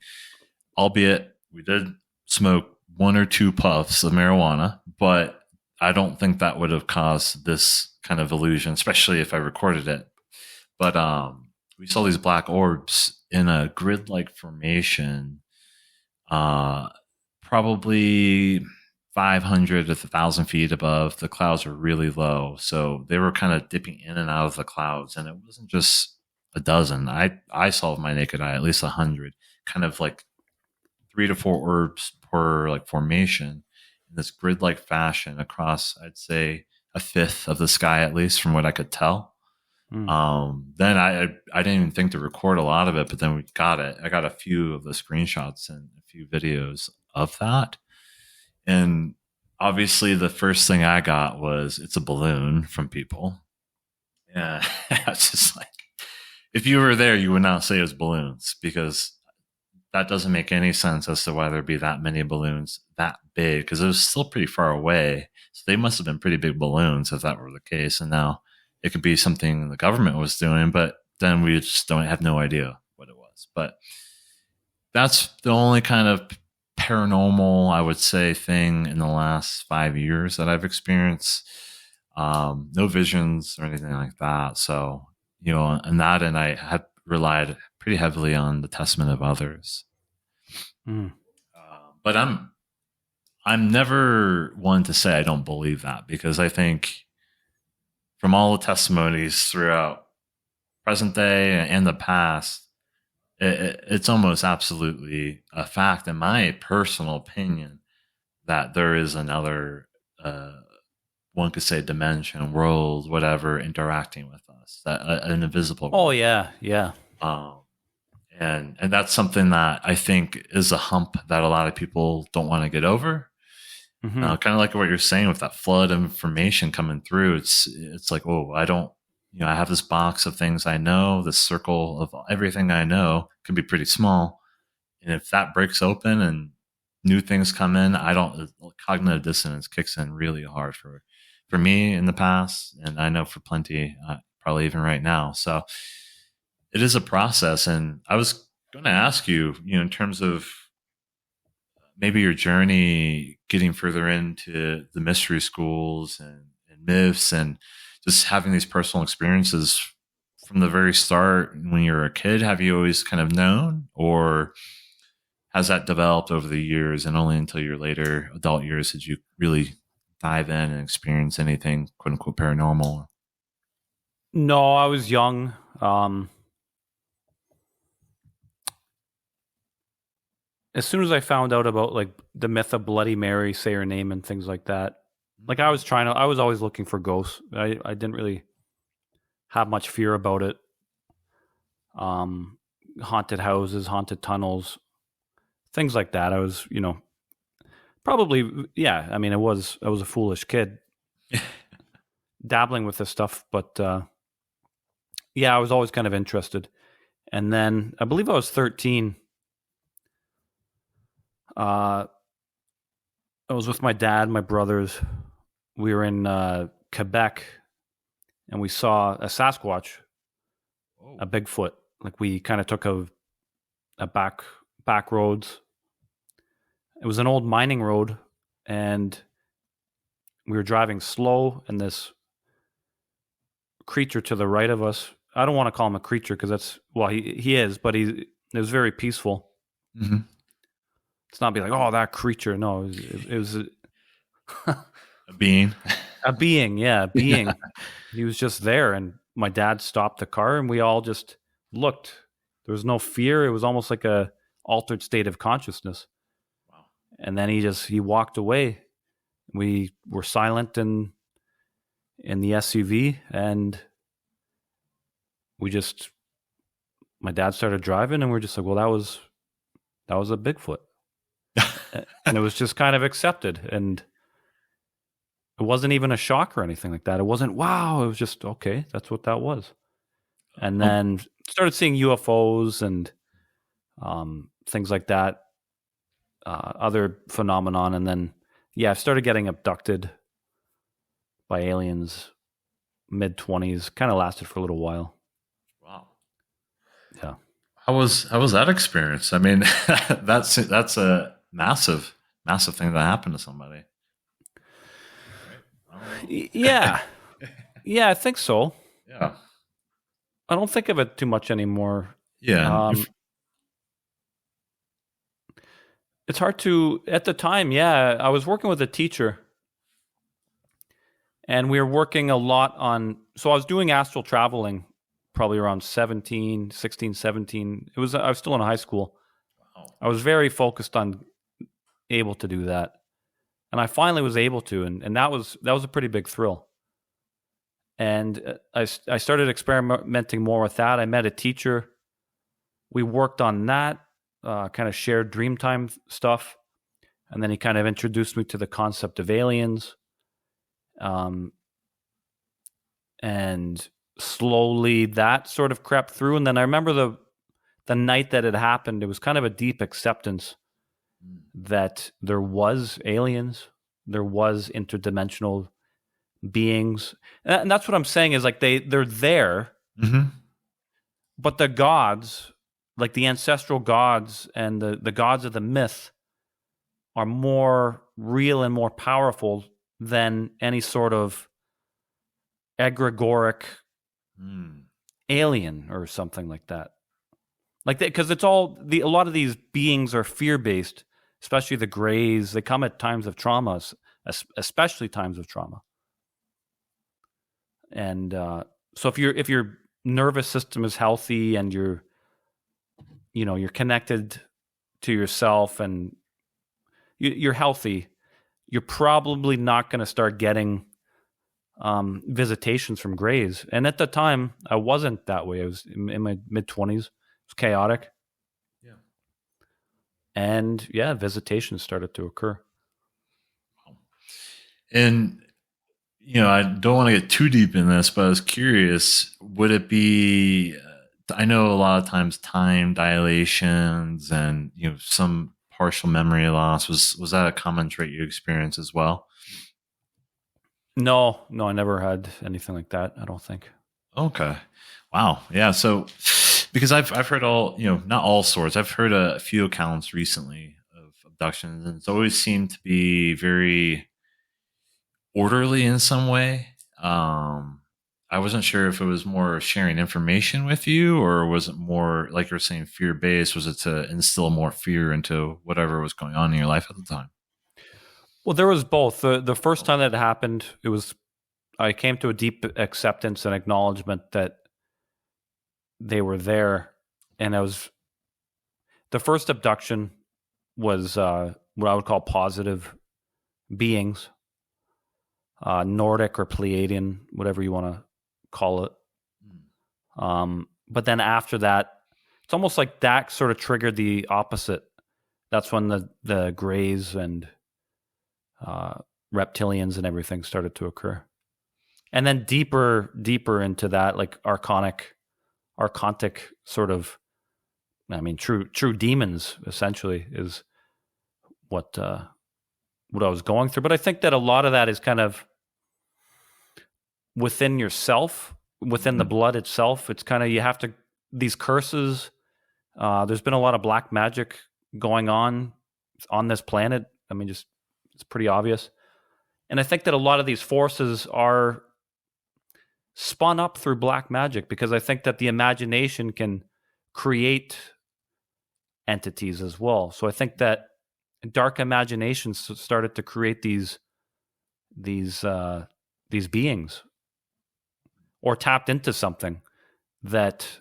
albeit we did smoke one or two puffs of marijuana, but I don't think that would have caused this kind of illusion, especially if I recorded it. But we saw these black orbs in a grid-like formation, uh, probably 500 to 1,000 feet above. The clouds were really low, so they were kind of dipping in and out of the clouds, and it wasn't just a dozen. I saw with my naked eye at least 100, kind of like 3 to 4 orbs per like formation in this grid-like fashion across, I'd say, a fifth of the sky at least, from what I could tell. Mm. Then I didn't even think to record a lot of it, but then we got it. I got a few of the screenshots and a few videos of that, and obviously the first thing I got was it's a balloon from people. Yeah, it's just like if you were there, you would not say it was balloons because that doesn't make any sense as to why there'd be that many balloons that big because it was still pretty far away. So they must have been pretty big balloons if that were the case. And now it could be something the government was doing, but then we just don't have no idea what it was. But that's the only kind of paranormal, I would say, thing in the last 5 years that I've experienced. No visions or anything like that. So, and that, and I had relied pretty heavily on the testament of others. Mm. But I'm never one to say I don't believe that because I think from all the testimonies throughout present day and the past, it's almost absolutely a fact, in my personal opinion, that there is another, one could say, dimension, world, whatever, interacting with us, that an invisible Oh world. yeah, yeah. Um, and that's something that I think is a hump that a lot of people don't want to get over. Mm-hmm. Kind of like what you're saying with that flood of information coming through. It's like, oh, I don't, I have this box of things I know. This circle of everything I know can be pretty small, and if that breaks open and new things come in, I don't. Cognitive dissonance kicks in really hard for me in the past, and I know for plenty, probably even right now. So it is a process, and I was going to ask you, in terms of maybe your journey getting further into the mystery schools and myths and just having these personal experiences from the very start when you were a kid. Have you always kind of known, or has that developed over the years and only until your later adult years did you really dive in and experience anything quote unquote paranormal? No, I was young. As soon as I found out about like the myth of Bloody Mary, say her name, and things like that, like I was always looking for ghosts. I didn't really have much fear about it. Um, Haunted houses, haunted tunnels, things like that. I was, probably, yeah. I mean, I was a foolish kid dabbling with this stuff, but yeah, I was always kind of interested. And then I believe I was 13. I was with my dad, my brothers. We were in Quebec, and we saw a Sasquatch, Oh. a Bigfoot. Like we kind of took a back roads. It was an old mining road, and we were driving slow, and this creature to the right of us. I don't want to call him a creature because he is, but it was very peaceful. Mm-hmm. It's not be like, oh, that creature. No, it was A being. a being. Yeah, a being. Yeah. He was just there, and my dad stopped the car, and we all just looked. There was no fear. It was almost like a altered state of consciousness. Wow. And then he walked away. We were silent in the SUV, and my dad started driving, and we're just like, well, that was a Bigfoot. And it was just kind of accepted, and it wasn't even a shock or anything like that. It wasn't wow. It was just okay. That's what that was. And then started seeing UFOs and things like that, other phenomenon, and then I started getting abducted by aliens. Mid-20s, kind of lasted for a little while. Wow. Yeah. How was that experience? I mean, that's a massive thing that happened to somebody. Right? Yeah. Yeah, I think so. Yeah. I don't think of it too much anymore. Yeah. It's hard to, at the time, I was working with a teacher, and we were working a lot on, so I was doing astral traveling probably around 16, 17. I was still in high school. Wow. I was very focused on able to do that. And I finally was able to, and that was a pretty big thrill. And I started experimenting more with that. I met a teacher. We worked on that, kind of shared Dreamtime stuff. And then he kind of introduced me to the concept of aliens. And slowly that sort of crept through. And then I remember the night that it happened, it was kind of a deep acceptance that there was aliens, there was interdimensional beings. And that's what I'm saying is like they're there, Mm-hmm. but the gods, like the ancestral gods and the gods of the myth, are more real and more powerful than any sort of egregoric alien or something like that. Like that, because it's all a lot of these beings are fear-based, especially the Greys. They come at times of trauma, especially times of trauma. And so if your nervous system is healthy and you're connected to yourself and you're healthy, you're probably not going to start getting visitations from Greys. And at the time, I wasn't that way. I was in my mid-20s. It was chaotic. Yeah. And visitations started to occur. And I don't want to get too deep in this, but I was curious, would it be I know a lot of times time dilations and some partial memory loss, was that a common trait you experienced as well? No, I never had anything like that, I don't think. Okay. Wow. Yeah. So, because I've heard not all sorts. I've heard a few accounts recently of abductions, and it's always seemed to be very orderly in some way. I wasn't sure if it was more sharing information with you, or was it more like you're saying fear based? Was it to instill more fear into whatever was going on in your life at the time? Well, there was both. The first time that it happened, I came to a deep acceptance and acknowledgement that they were there. And the first abduction was what I would call positive beings, Nordic or Pleiadian, whatever you want to call it. But then after that, it's almost like that sort of triggered the opposite. That's when the Greys and reptilians and everything started to occur. And then deeper into that, like archontic sort of, true demons essentially is what I was going through. But I think that a lot of that is kind of within yourself, within the blood itself. It's kind of, you have to, these curses, there's been a lot of black magic going on this planet. I mean, just, it's pretty obvious. And I think that a lot of these forces are spun up through black magic, because I think that the imagination can create entities as well. So I think that dark imaginations started to create these beings, or tapped into something that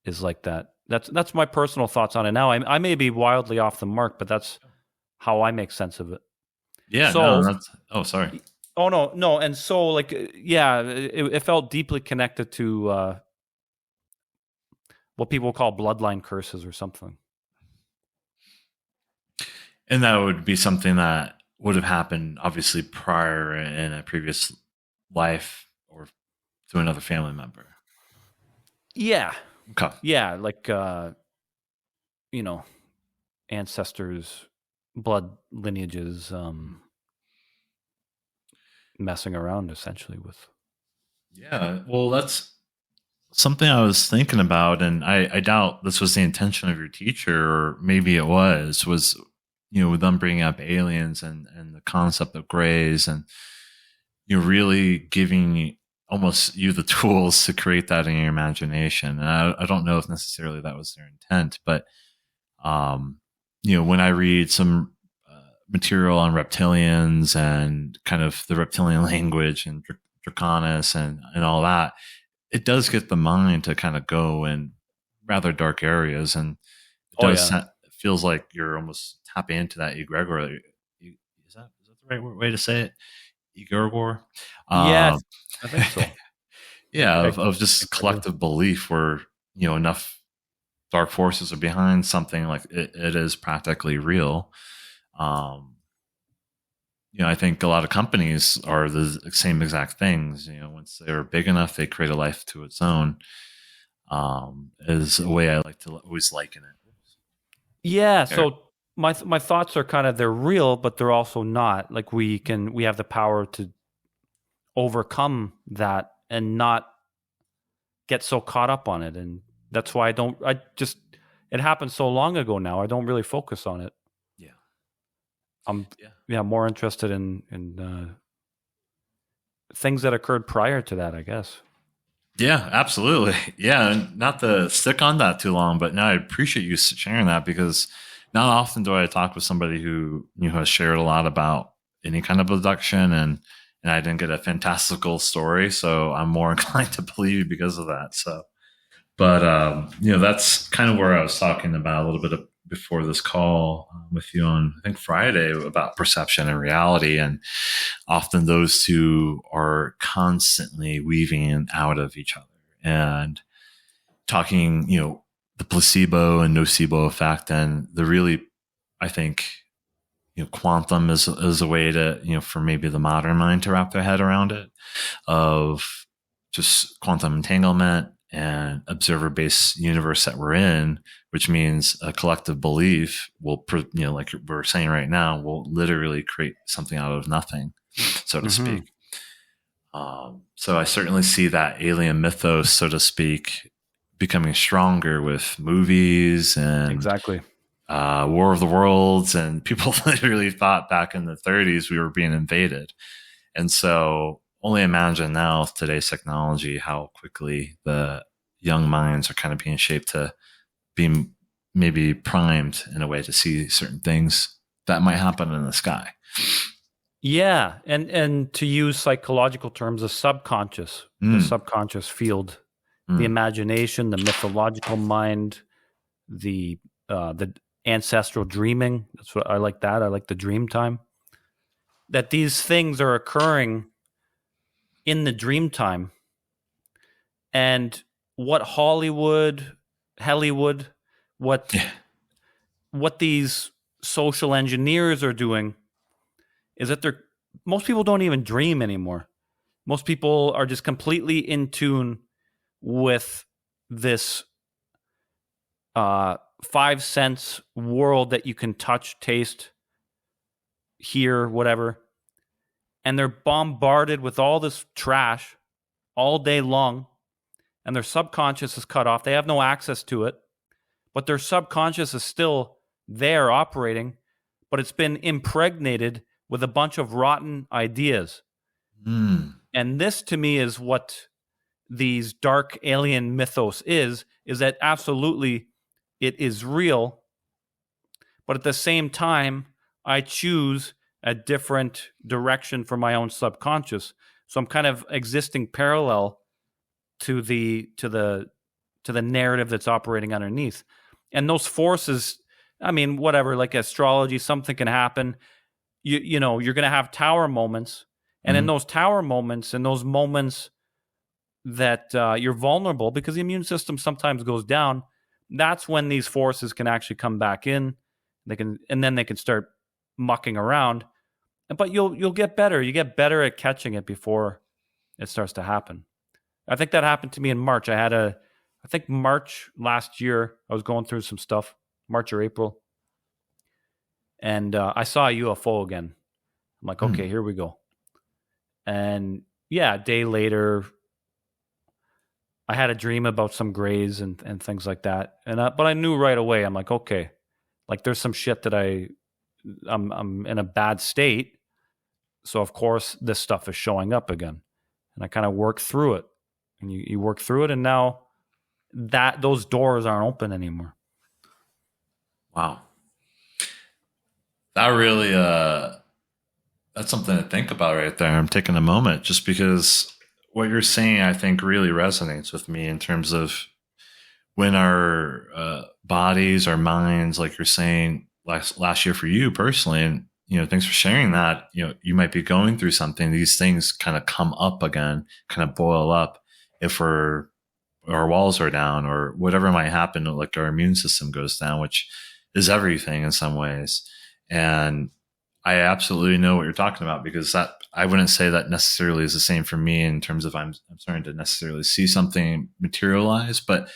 is like that. That's my personal thoughts on it now. I may be wildly off the mark, but that's how I make sense of it. Yeah, So, no, that's. Oh, sorry. oh no, and so like, yeah, it felt deeply connected to what people call bloodline curses or something. And that would be something that would have happened, obviously, prior in a previous life or to another family member. Yeah, Okay. yeah, like ancestors, blood lineages, messing around essentially with. Yeah. Well, that's something I was thinking about, and I doubt this was the intention of your teacher, or maybe it was, with them bringing up aliens and the concept of grays, and really giving almost you the tools to create that in your imagination. And I don't know if necessarily that was their intent, but when I read some material on reptilians and kind of the reptilian language and Draconis and all that, it does get the mind to kind of go in rather dark areas, and it Oh does yeah, it feels like you're almost tapping into that egregor. Is that the right way to say it? Egregor. yes, Um, I think so. yeah, I of just think I do. collective belief where enough dark forces are behind something, like it is practically real. Um, I think a lot of companies are the same exact things. Once they're big enough, they create a life to its own. Is a way I like to always liken it. Yeah, Eric. so my thoughts are kind of, they're real, but they're also not. Like, we have the power to overcome that and not get so caught up on it, and that's why I just, it happened so long ago now. I don't really focus on it. Yeah. I'm, Yeah. yeah, more interested in things that occurred prior to that, I guess. Yeah, absolutely. Yeah, and not to stick on that too long, but now I appreciate you sharing that, because not often do I talk with somebody who has shared a lot about any kind of abduction, and I didn't get a fantastical story, so I'm more inclined to believe you because of that. So, but that's kind of where I was talking about a little bit before this call with you on, I think, Friday, about perception and reality, and often those two are constantly weaving in out of each other, and talking, the placebo and nocebo effect, and the really, I think, quantum is a way to, for maybe the modern mind to wrap their head around it, of just quantum entanglement and observer based universe that we're in, which means a collective belief will, like we're saying right now, will literally create something out of nothing, so to Mm-hmm. speak. So I certainly see that alien mythos, so to speak, becoming stronger with movies and Exactly. War of the Worlds, and people literally thought back in the 30s we were being invaded. And so only imagine now with today's technology how quickly the young minds are kind of being shaped to be maybe primed in a way to see certain things that might happen in the sky. Yeah, and to use psychological terms, the Mm, subconscious field, the mm. imagination, the mythological mind, the ancestral dreaming. That's what I like. That I like the dream time. That these things are occurring in the dream time, and what Hollywood, what Yeah. what these social engineers are doing is that most people don't even dream anymore. Most people are just completely in tune with this five sense world that you can touch, taste, hear, whatever. and they're bombarded with all this trash all day long, and their subconscious is cut off. They have no access to it, but their subconscious is still there operating, but it's been impregnated with a bunch of rotten ideas. Mm. And this to me is what these dark alien mythos is that absolutely it is real, but at the same time, I choose a different direction for my own subconscious. So I'm kind of existing parallel to the narrative that's operating underneath. And those forces, I mean, whatever, like astrology, something can happen. You know, you're going to have tower moments, and in Mhm. those tower moments, in those moments that you're vulnerable because the immune system sometimes goes down, that's when these forces can actually come back in. They can, and then they can start mucking around. But you'll get better. You get better at catching it before it starts to happen. I think that happened to me in March. I think March last year, I was going through some stuff, March or April, and I saw a UFO again. I'm like, okay, Mm. here we go. And yeah, a day later, I had a dream about some grays and things like that. But I knew right away. I'm like, okay, like there's some shit that I'm in a bad state. So of course this stuff is showing up again, and I kind of work through it, and you work through it, and now that those doors aren't open anymore. Wow. That really that's something to think about right there. I'm taking a moment just because what you're saying I think really resonates with me in terms of when our bodies, our minds, like you're saying last year for you personally, and thanks for sharing that. You might be going through something. These things kind of come up again, kind of boil up if our walls are down or whatever might happen. Like our immune system goes down, which is everything in some ways. And I absolutely know what you're talking about because that I wouldn't say that necessarily is the same for me in terms of I'm starting to necessarily see something materialize, but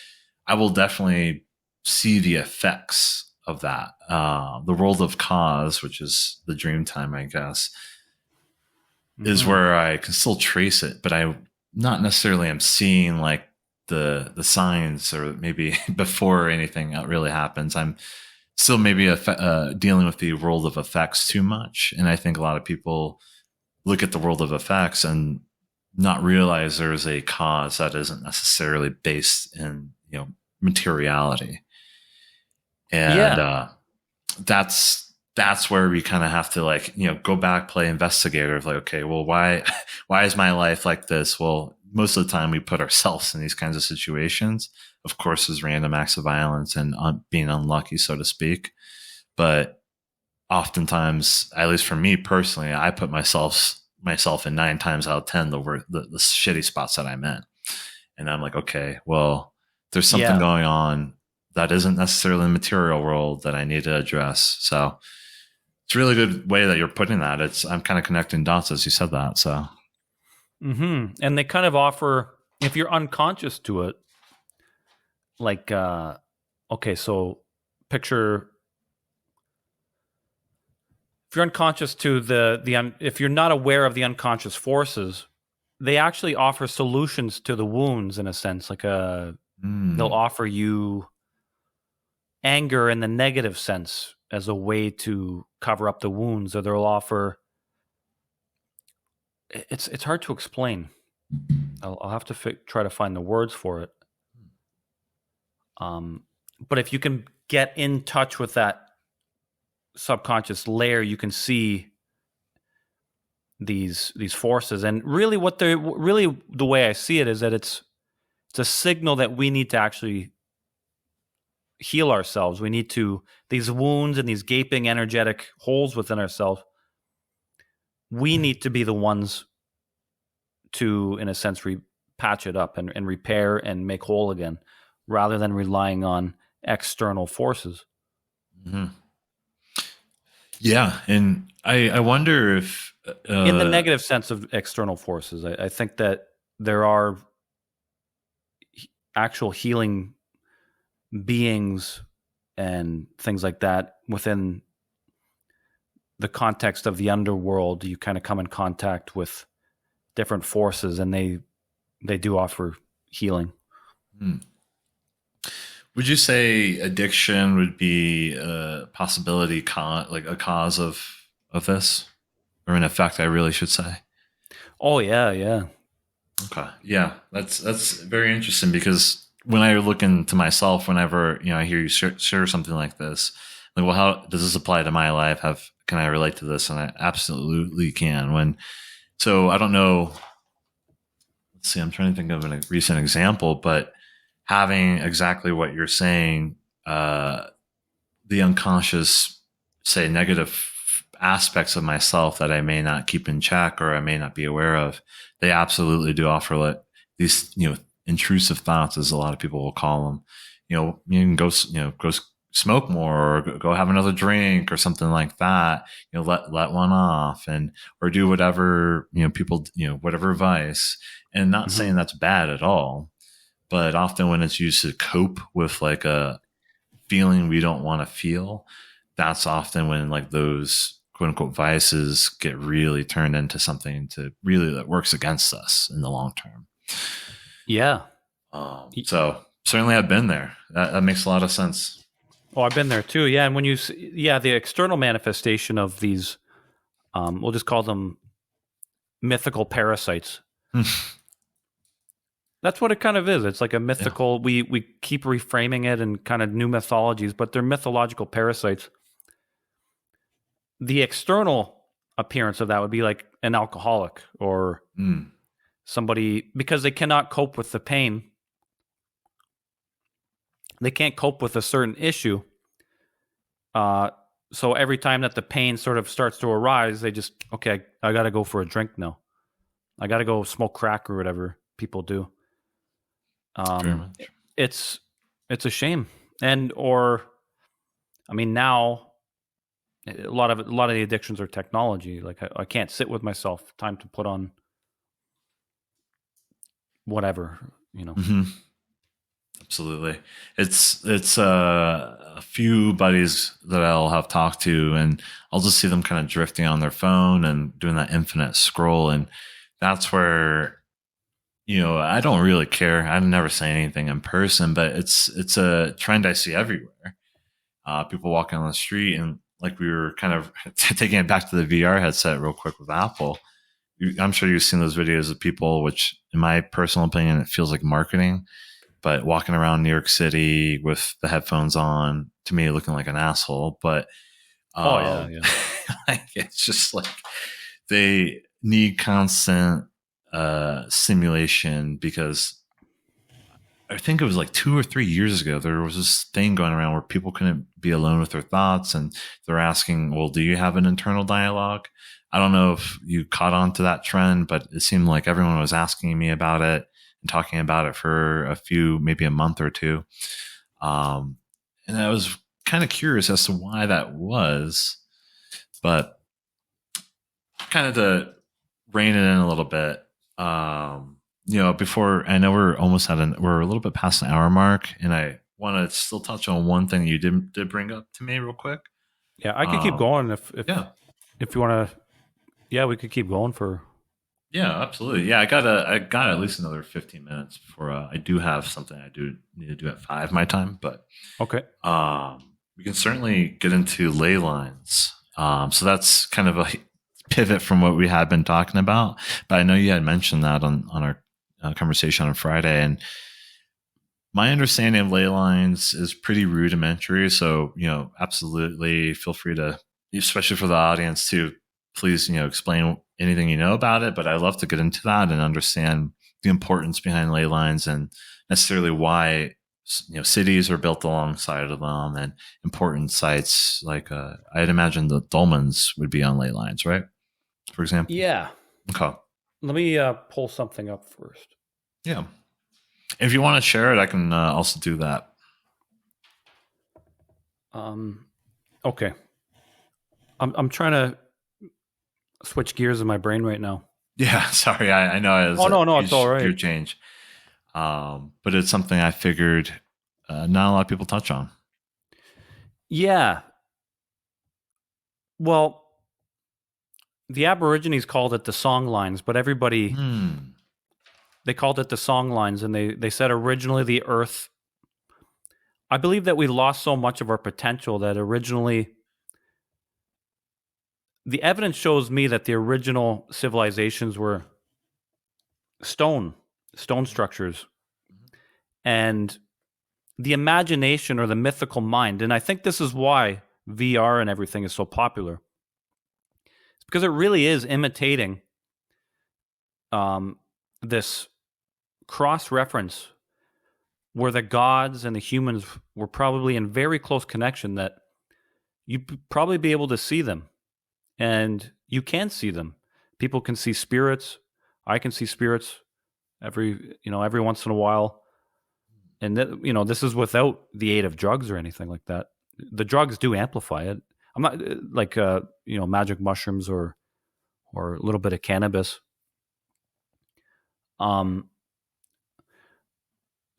I will definitely see the effects of that. The world of cause, which is the Dreamtime, I guess, is Mm-hmm. where I can still trace it, but I not necessarily am seeing like the signs or maybe before anything really happens. I'm still maybe dealing with the world of effects too much, and I think a lot of people look at the world of effects and not realize there's a cause that isn't necessarily based in materiality, and Yeah, that's where we kind of have to like go back, play investigator of like, okay, well, why is my life like this? Well, most of the time we put ourselves in these kinds of situations, of course, as random acts of violence and being unlucky, so to speak. But oftentimes, at least for me personally, I put myself in 9 times out of 10 the shitty spots that I'm in. And I'm like, okay, well, there's something yeah. going on that isn't necessarily in the material world that I need to address. So it's a really good way that you're putting that. I'm kind of connecting dots as you said that. So Mm-hmm. And they kind of offer, if you're unconscious to it, like, okay, so picture if you're unconscious to if you're not aware of the unconscious forces, they actually offer solutions to the wounds in a sense. Like they'll mm, offer you anger in the negative sense as a way to cover up the wounds, or they'll offer. It's hard to explain. I'll have to try to find the words for it. But if you can get in touch with that subconscious layer, you can see these forces. And really, what they really the way I see it is that it's a signal that we need to actually heal ourselves. We need to these wounds and these gaping energetic holes within ourselves. We need to be the ones to, in a sense, patch it up and repair and make whole again, rather than relying on external forces. mhm. Yeah. And I wonder if, In the uh, negative sense of external forces, I think that there are actual healing beings and things like that within the context of the underworld, you kind of come in contact with different forces, and they do offer healing. Hmm. Would you say addiction would be a possibility, like a cause of this, or an effect? I really should say. Oh yeah, yeah. Okay, yeah, that's very interesting because when I look into myself, whenever I hear you share something like this, like, well, how does this apply to my life? Have Can I relate to this? And I absolutely can. So I don't know. Let's see. I'm trying to think of a recent example, but having exactly what you're saying, uh, the unconscious, say, negative aspects of myself that I may not keep in check or I may not be aware of, they absolutely do offer these, intrusive thoughts, as a lot of people will call them. You can go smoke more or go have another drink or something like that. Let one off or do whatever, people, whatever vice. And not Mm-hmm. saying that's bad at all, but often when it's used to cope with like a feeling we don't want to feel, that's often when like those quote unquote vices get really turned into something to really that works against us in the long term. Yeah. So certainly I've been there. That makes a lot of sense. Oh, I've been there too. Yeah, and when the external manifestation of these, we'll just call them mythical parasites. That's what it kind of is. It's like a mythical. Yeah. We keep reframing it in kind of new mythologies, but they're mythological parasites. The external appearance of that would be like an alcoholic or somebody, because they cannot cope with the pain. They can't cope with a certain issue. So every time that the pain sort of starts to arise, they just, okay, I got to go for a drink now. I got to go smoke crack or whatever people do. Very much. It's a shame. Now a lot of the addictions are technology. Like I can't sit with myself. Time to put on whatever, Mm-hmm. Absolutely. It's a few buddies that I'll have talked to, and I'll just see them kind of drifting on their phone and doing that infinite scroll, and that's where I don't really care. I never say anything in person, but it's a trend I see everywhere. People walking on the street, and like we were kind of taking it back to the VR headset real quick with Apple. I'm sure you've seen those videos of people, which, in my personal opinion, it feels like marketing. But walking around New York City with the headphones on, to me, looking like an asshole. But yeah. like, it's just like they need constant stimulation, because I think it was like 2 or 3 years ago, there was this thing going around where people couldn't be alone with their thoughts, and they're asking, well, do you have an internal dialogue? I don't know if you caught on to that trend, but it seemed like everyone was asking me about it and talking about it for maybe a month or two. And I was kind of curious as to why that was, but kind of to rein it in a little bit. Before, I know we're a little bit past an hour mark, and I want to still touch on one thing you did bring up to me real quick. Yeah, I could keep going if you want to. Yeah, we could keep going for. Yeah, absolutely. Yeah, I got at least another 15 minutes before I do have something I do need to do at 5 my time, but okay. We can certainly get into ley lines. So that's kind of a pivot from what we had been talking about, but I know you had mentioned that on our conversation on Friday, and my understanding of ley lines is pretty rudimentary. So, absolutely feel free to, especially for the audience, to please, explain anything you know about it. But I'd love to get into that and understand the importance behind ley lines and necessarily why, cities are built alongside of them, and important sites like, I'd imagine the dolmens would be on ley lines, right? For example. Yeah. Okay. Let me pull something up first. Yeah. If you want to share it, I can also do that. Okay. I'm trying to switch gears in my brain right now. Yeah, sorry. I know. No, it's all right. Gear change, but it's something I figured not a lot of people touch on. Yeah. Well, the Aborigines called it the song lines, but everybody, Hmm. they called it the song lines, and they said originally the Earth. I believe that we lost so much of our potential that originally the evidence shows me that the original civilizations were stone, stone structures, and the imagination or the mythical mind. And I think this is why VR and everything is so popular. It's because it really is imitating um, this cross reference where the gods and the humans were probably in very close connection, that you'd probably be able to see them, and you can see them. People can see spirits. I can see spirits every once in a while. And this is without the aid of drugs or anything like that. The drugs do amplify it. I'm not like magic mushrooms or a little bit of cannabis.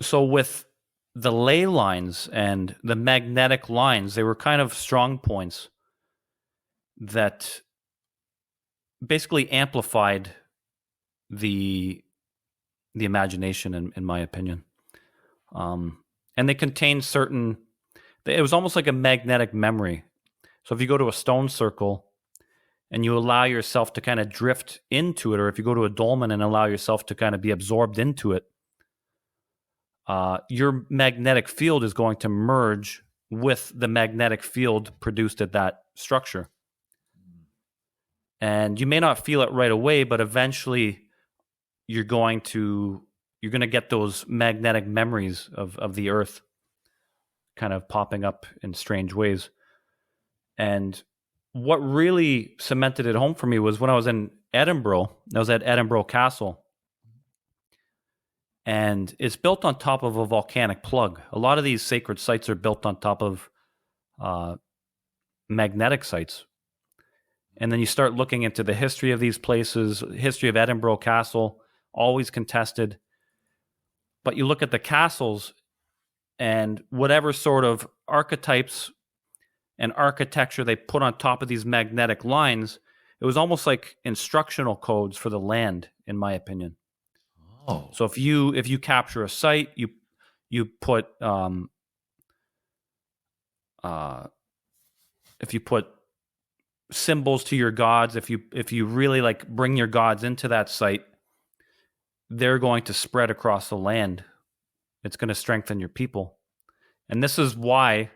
So with the ley lines and the magnetic lines, they were kind of strong points that basically amplified the imagination, in my opinion. And they contained certain. It was almost like a magnetic memory. So if you go to a stone circle and you allow yourself to kind of drift into it, or if you go to a dolmen and allow yourself to kind of be absorbed into it, your magnetic field is going to merge with the magnetic field produced at that structure. And you may not feel it right away, but eventually you're going to get those magnetic memories of the earth kind of popping up in strange ways. And what really cemented it home for me was when I was in Edinburgh. I was at Edinburgh Castle. And it's built on top of a volcanic plug. A lot of these sacred sites are built on top of magnetic sites. And then you start looking into the history of these places, history of Edinburgh Castle, always contested. But you look at the castles and whatever sort of archetypes and architecture they put on top of these magnetic lines, it was almost like instructional codes for the land, in my opinion. Oh. So if you capture a site, you put if you put symbols to your gods, if you really like bring your gods into that site, they're going to spread across the land. It's going to strengthen your people. And this is why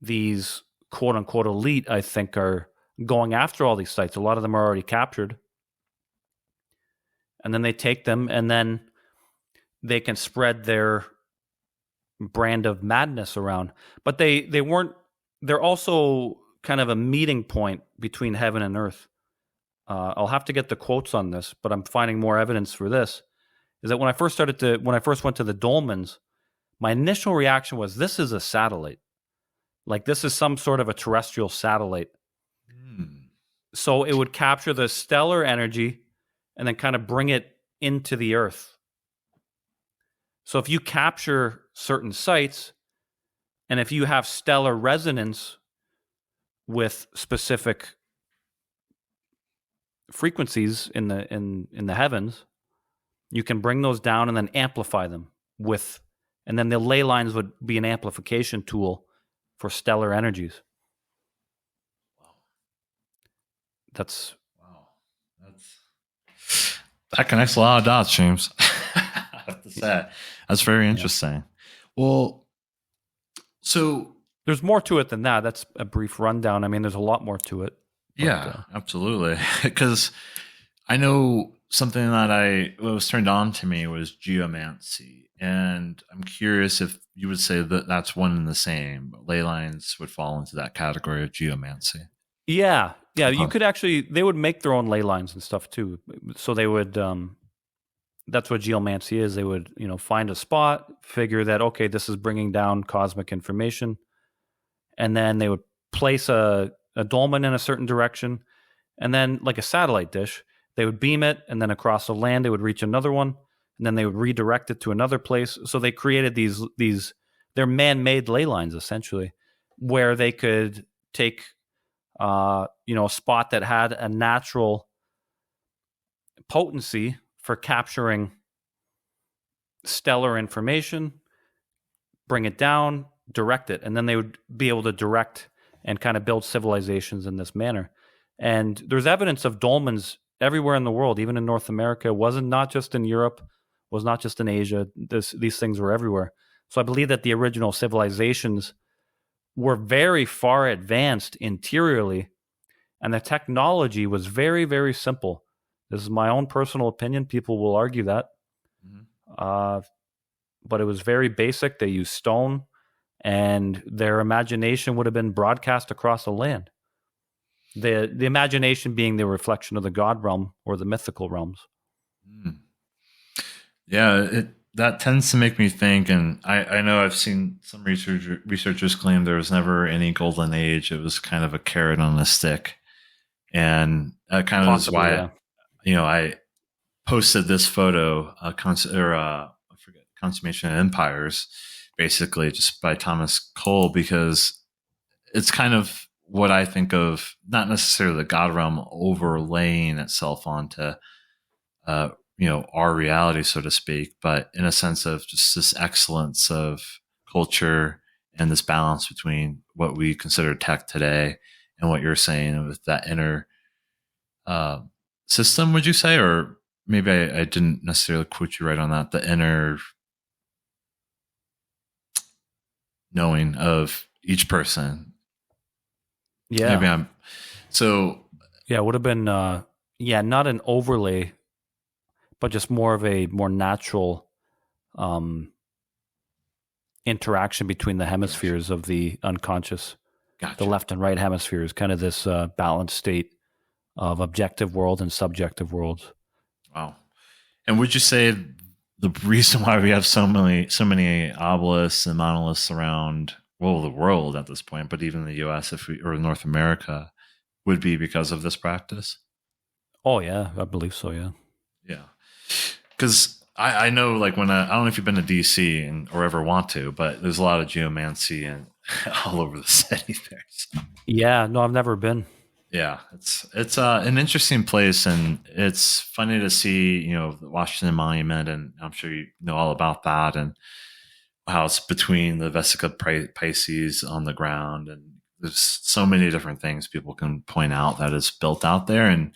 these quote unquote elite, I think, are going after all these sites. A lot of them are already captured. And then they take them and then they can spread their brand of madness around. But they're also kind of a meeting point between heaven and earth. I'll have to get the quotes on this, but I'm finding more evidence for this. Is that when I first went to the dolmens, my initial reaction was, this is a satellite. Like, this is some sort of a terrestrial satellite. So it would capture the stellar energy and then kind of bring it into the earth. So if you capture certain sites, and if you have stellar resonance with specific frequencies in the heavens, you can bring those down and then amplify them and then the ley lines would be an amplification tool for stellar energies. That connects a lot of dots, James. I have to say, that's very interesting. Yeah. Well, so there's more to it than that. That's a brief rundown. I mean, there's a lot more to it. Yeah, absolutely. Because I know something that was turned on to me was geomancy. And I'm curious if you would say that that's one and the same. Ley lines would fall into that category of geomancy. Yeah. You could actually, they would make their own ley lines and stuff too. So they would, that's what geomancy is. They would, find a spot, figure that, okay, this is bringing down cosmic information. And then they would place a dolmen in a certain direction. And then, like a satellite dish, they would beam it. And then across the land, they would reach another one. And then they would redirect it to another place. So they created they're man-made ley lines, essentially, where they could take A spot that had a natural potency for capturing stellar information, bring it down, direct it, and then they would be able to direct and kind of build civilizations in this manner. And there's evidence of dolmens everywhere in the world, even in North America. It wasn't not just in Europe, was not just in Asia. These things were everywhere. So I believe that the original civilizations were very far advanced interiorly, and the technology was very, very simple. This is my own personal opinion. People will argue that. Mm-hmm. But it was very basic. They used stone, and their imagination would have been broadcast across the land. The imagination being the reflection of the God realm or the mythical realms. Mm. Yeah, that tends to make me think, and I know I've seen some researchers claim there was never any golden age. It was kind of a carrot on a stick, and that kind of is Possibly, why yeah. I posted this photo, I forget, Consummation of Empires, basically just by Thomas Cole, because it's kind of what I think of, not necessarily the God realm overlaying itself onto uh, our reality, so to speak, but in a sense of just this excellence of culture and this balance between what we consider tech today and what you're saying with that inner uh, system, would you say? Or maybe I didn't necessarily quote you right on that, the inner knowing of each person. Maybe Yeah. I'm so. Yeah, it would have been, not an overlay, but just more of a more natural um, interaction between the Gotcha. hemispheres of the unconscious, the Gotcha. left and right hemispheres, kind of this balanced state of objective world and subjective worlds. Wow. And would you say the reason why we have so many obelisks and monoliths around, well, the world at this point, but even the U.S. or North America, would be because of this practice? Oh, yeah, I believe so, yeah. Yeah, because I know, like, I don't know if you've been to DC or ever want to, but there's a lot of geomancy and all over the city there. So, Yeah, no, I've never been. yeah, it's an interesting place, and it's funny to see the Washington Monument, and I'm sure you know all about that, and how it's between the Vesica Pisces on the ground, and there's so many different things people can point out that is built out there. And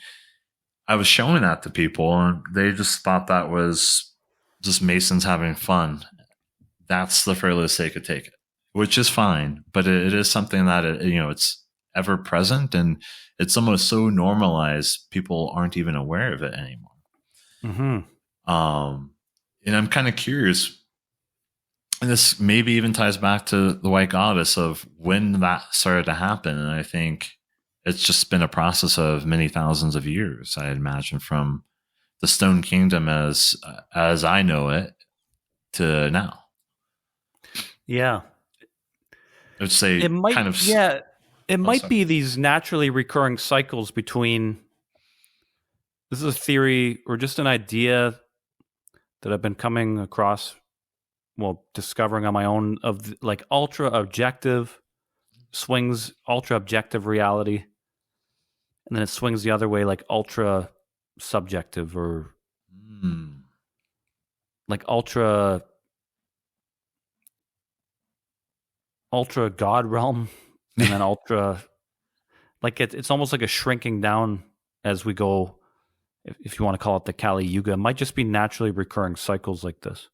I was showing that to people, and they just thought that was just Masons having fun. That's the furthest they could take it, which is fine. But it is something that it's ever present, and it's almost so normalized people aren't even aware of it anymore. Mm-hmm. Um, and I'm kind of curious, and this maybe even ties back to the White Goddess of when that started to happen. And I think it's just been a process of many thousands of years, I imagine, from the Stone Kingdom as I know it to now. Yeah. I would say It might, kind of. yeah, it Oh, might sorry. be these naturally recurring cycles between. This is a theory or just an idea that I've been coming across, well, discovering on my own, of like ultra objective swings, ultra objective reality, and then it swings the other way, like ultra subjective or Hmm. like ultra God realm, and then ultra, like it's almost like a shrinking down as we go. If you want to call it the Kali Yuga, it might just be naturally recurring cycles like this,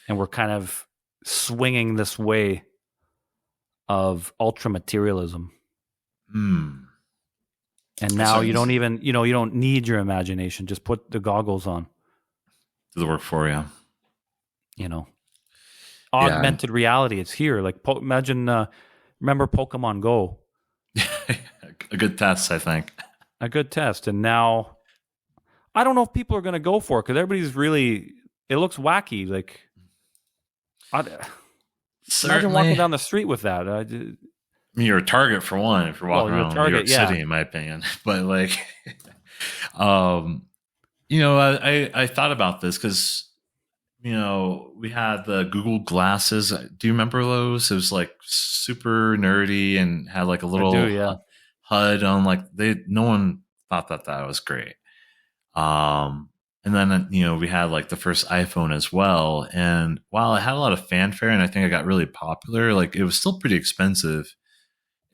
and we're kind of swinging this way of ultra materialism. Hmm. And I now you certainly don't even, you don't need your imagination. Just put the goggles on, do the work for you. you know. Yeah. Augmented reality, it's here. Like imagine, remember Pokemon Go, A good test, I think. a good test. And now I don't know if people are going to go for it because everybody's really, it looks wacky. Like, I, imagine walking Certainly. down the street with that. I mean, you're a target for one if you're Well, walking you're a around New target, York yeah. City, in my opinion. But like, um, I thought about this because we had the Google glasses. Do you remember those? It was like super nerdy and had like a I do, little yeah. HUD on. Like no one thought that that was great. Um, and then we had like the first iPhone as well. And while it had a lot of fanfare, and I think it got really popular, like it was still pretty expensive.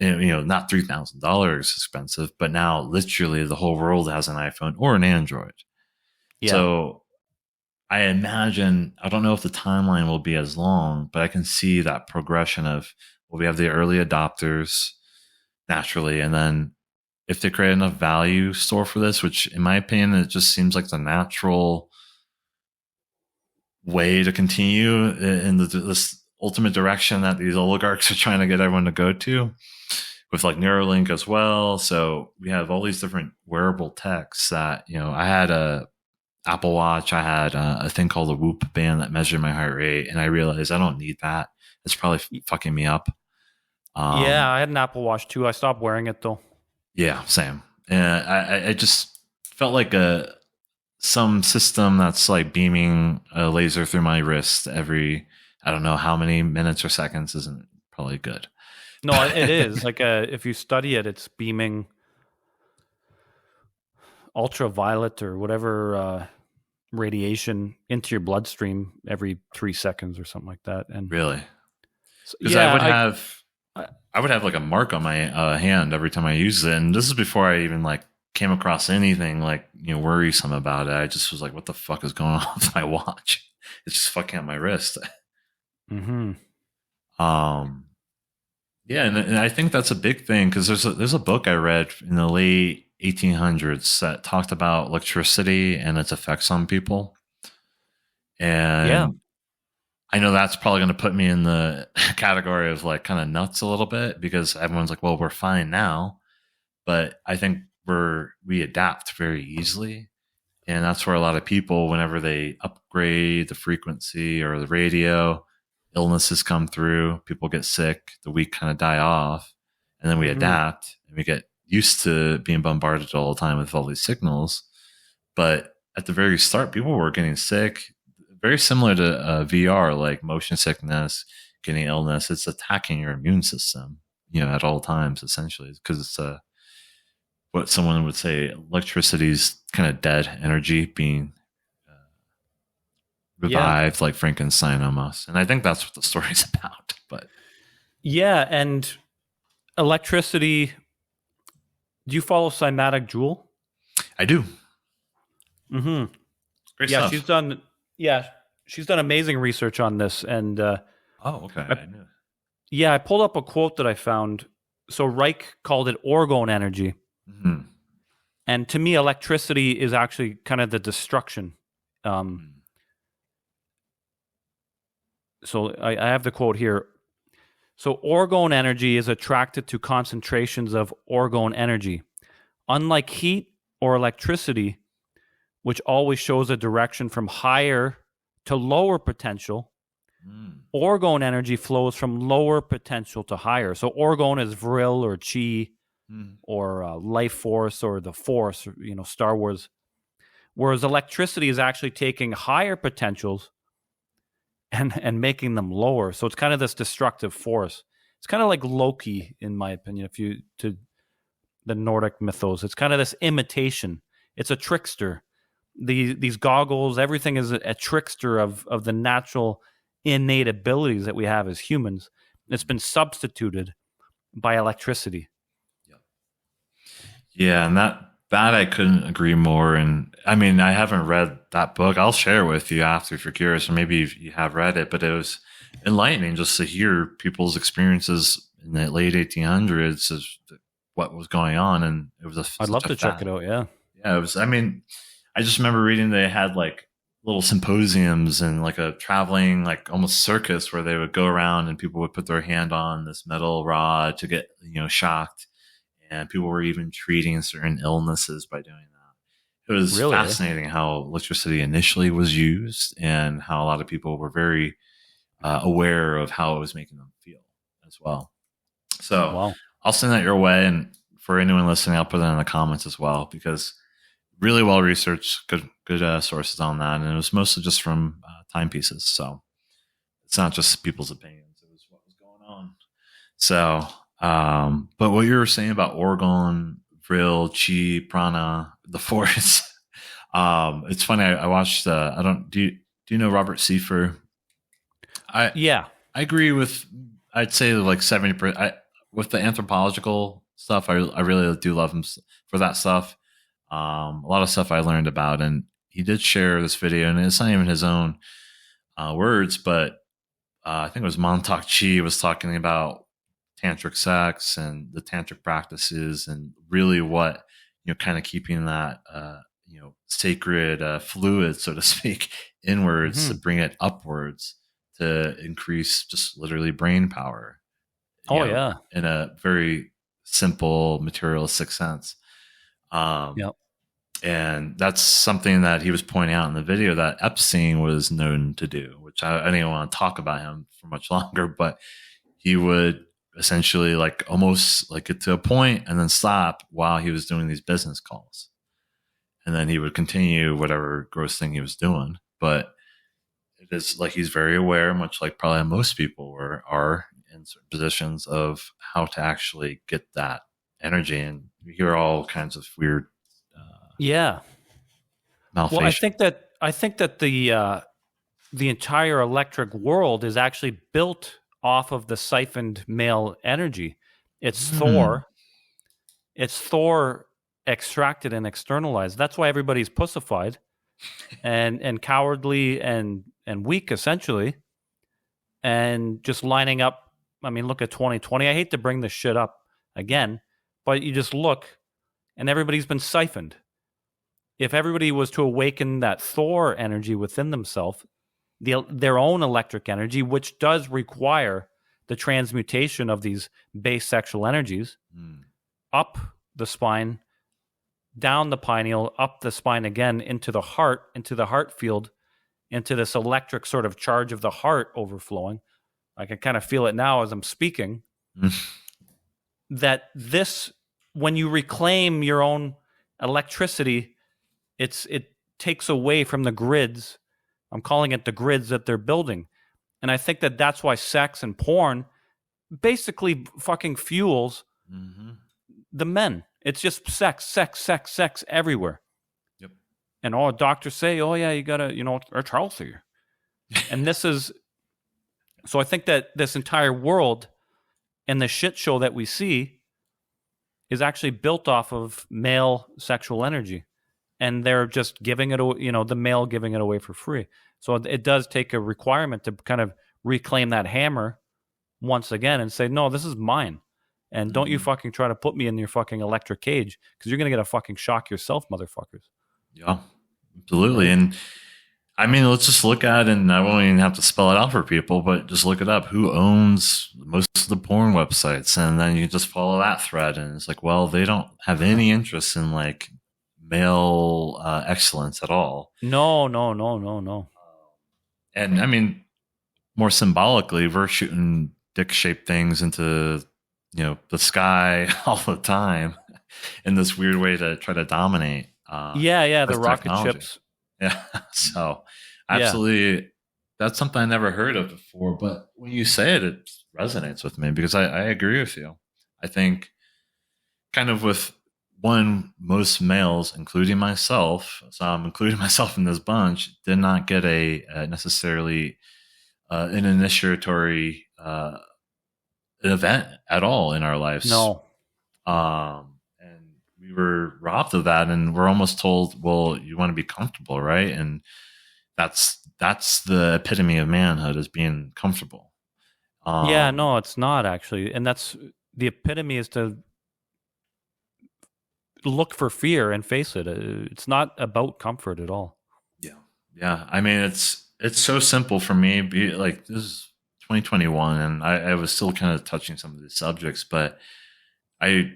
And, not $3,000 expensive, but now literally the whole world has an iPhone or an Android. Yeah. So I imagine, I don't know if the timeline will be as long, but I can see that progression of, well, we have the early adopters naturally. And then if they create enough value store for this, which in my opinion, it just seems like the natural way to continue in this ultimate direction that these oligarchs are trying to get everyone to go to with like Neuralink as well. So we have all these different wearable techs that, I had a Apple Watch. I had a thing called a Whoop band that measured my heart rate, and I realized I don't need that. It's probably fucking me up. Yeah, Um, I had an Apple Watch too. I stopped wearing it though. yeah, same. And I just felt like some system that's like beaming a laser through my wrist every I don't know how many minutes or seconds isn't probably good. No, it is. Like if you study it, it's beaming ultraviolet or whatever radiation into your bloodstream every 3 seconds or something like that. And Really, so, because I yeah, would have I I would have like a mark on my hand every time I use it, and this is before I even like came across anything like worrisome about it. I just was like, what the fuck is going on with my watch? It's just fucking up my wrist. mm-hmm. Um, yeah, and I think that's a big thing because there's a book I read in the late 1800s that talked about electricity and its effects on people, Yeah. and I know that's probably going to put me in the category of like kind of nuts a little bit because everyone's like, well, we're fine now, but I think we adapt very easily, and that's where a lot of people, whenever they upgrade the frequency or the radio, illnesses come through, people get sick, the weak kind of die off, and then we Mm-hmm. adapt and we get used to being bombarded all the time with all these signals. But at the very start, people were getting sick, very similar to VR, like motion sickness, getting illness. It's attacking your immune system, at all times, essentially, because it's what someone would say electricity's kind of dead energy being uh, Yeah. revived, like Frankenstein almost. And I think that's what the story's about. But Yeah. And electricity, do you follow Cymatic Jewel? I do. Mm-hmm. Great Yeah, stuff. yeah, she's done amazing research on this. And Oh, okay. I, I knew. yeah, I pulled up a quote that I found. So Reich called it orgone energy. Mm-hmm. And to me, electricity is actually kind of the destruction. Um, Mm-hmm. so I have the quote here. So orgone energy is attracted to concentrations of orgone energy. Unlike heat or electricity, which always shows a direction from higher to lower potential, Mm-hmm. orgone energy flows from lower potential to higher. So orgone is vril or chi or life force or the force, Star Wars. Whereas electricity is actually taking higher potentials and making them lower. So it's kind of this destructive force. It's kind of like Loki, in my opinion, if you to the Nordic mythos. It's kind of this imitation. It's a trickster. These goggles, everything is a trickster of the natural innate abilities that we have as humans. It's been substituted by electricity. Yep. Yeah, and that I couldn't agree more. And I mean, I haven't read that book. I'll share it with you after if you're curious, or maybe if you have read it. But it was enlightening just to hear people's experiences in the late 1800s of what was going on, and it was I'd such love a to check fat. it out. Yeah. Yeah, it was. I mean, I just remember reading they had like little symposiums and like a traveling like almost circus where they would go around and people would put their hand on this metal rod to get shocked, and people were even treating certain illnesses by doing that. It was Really? Eh? fascinating how electricity initially was used and how a lot of people were very aware of how it was making them feel as well. So Wow. I'll send that your way, and for anyone listening, I'll put that in the comments as well because really well researched, good sources on that, and it was mostly just from timepieces. So it's not just people's opinions; it was what was going on. So, but what you were saying about orgone, vril, chi, prana, the force. It's funny. I watched. I don't. Do you know Robert Seifer? I Yeah. I agree with. I'd say like 70%. With the anthropological stuff, I really do love him for that stuff. A lot of stuff I learned about, and he did share this video, and it's not even his own words, but I think it was Montauk Chi was talking about tantric sex and the tantric practices, and really what kind of keeping that sacred fluid, so to speak, inwards to Hmm. bring it upwards to increase just literally brain power, Oh yeah. in a very simple materialistic sense. Um, Yep. and that's something that he was pointing out in the video that Epstein was known to do, which I didn't even want to talk about him for much longer, but he would essentially like almost like get to a point and then stop while he was doing these business calls. And then he would continue whatever gross thing he was doing. But it is like he's very aware, much like probably most people are in certain positions, of how to actually get that energy. And you hear all kinds of weird Yeah. Well, I malfation. think that the entire electric world is actually built off of the siphoned male energy. It's Mm. Thor. It's Thor extracted and externalized. That's why everybody's pussified and cowardly and weak essentially, and just lining up. I mean, look at 2020. I hate to bring this shit up again, but you just look and everybody's been siphoned. If everybody was to awaken that Thor energy within themselves, their own electric energy, which does require the transmutation of these base sexual energies Mm. up the spine, down the pineal, up the spine again into the heart field, into this electric sort of charge of the heart overflowing. I can kind of feel it now as I'm speaking. Mm. That this, when you reclaim your own electricity, it takes away from the grids. I'm calling it the grids that they're building. And I think that that's why sex and porn basically fucking fuels Mm-hmm. the men. It's just sex, sex, sex, sex everywhere. Yep. And all doctors say, oh, yeah, you got to, it's healthy. And this is, so I think that this entire world and the shit show that we see is actually built off of male sexual energy. And they're just giving it, the male giving it away for free. So it does take a requirement to kind of reclaim that hammer once again and say, no, this is mine. And don't you Mm-hmm. fucking try to put me in your fucking electric cage because you're going to get a fucking shock yourself, motherfuckers. Yeah, absolutely. Right? And I mean, let's just look at, and I won't even have to spell it out for people, but just look it up. Who owns most of the porn websites? And then you just follow that thread, and it's like, well, they don't have any interest in like male excellence at all. No, no, no, no, no. And I mean, more symbolically, we're shooting dick shaped things into the sky all the time in this weird way to try to dominate Yeah, yeah, the with rocket technology. ships. Yeah. So Yeah. absolutely, that's something I never heard of before. But when you say it, it resonates with me because I agree with you. I think kind of with one, most males, including myself, so I'm including myself in this bunch, did not get a necessarily an initiatory event at all in our lives. No. And we were robbed of that, and we're almost told, well, you want to be comfortable, right? And that's the epitome of manhood, is being comfortable. Yeah, Um, no, it's not actually. And that's the epitome is to look for fear and face it. It's not about comfort at all. yeah, yeah. I mean, it's so simple for me. Like this is 2021, and I was still kind of touching some of these subjects, but I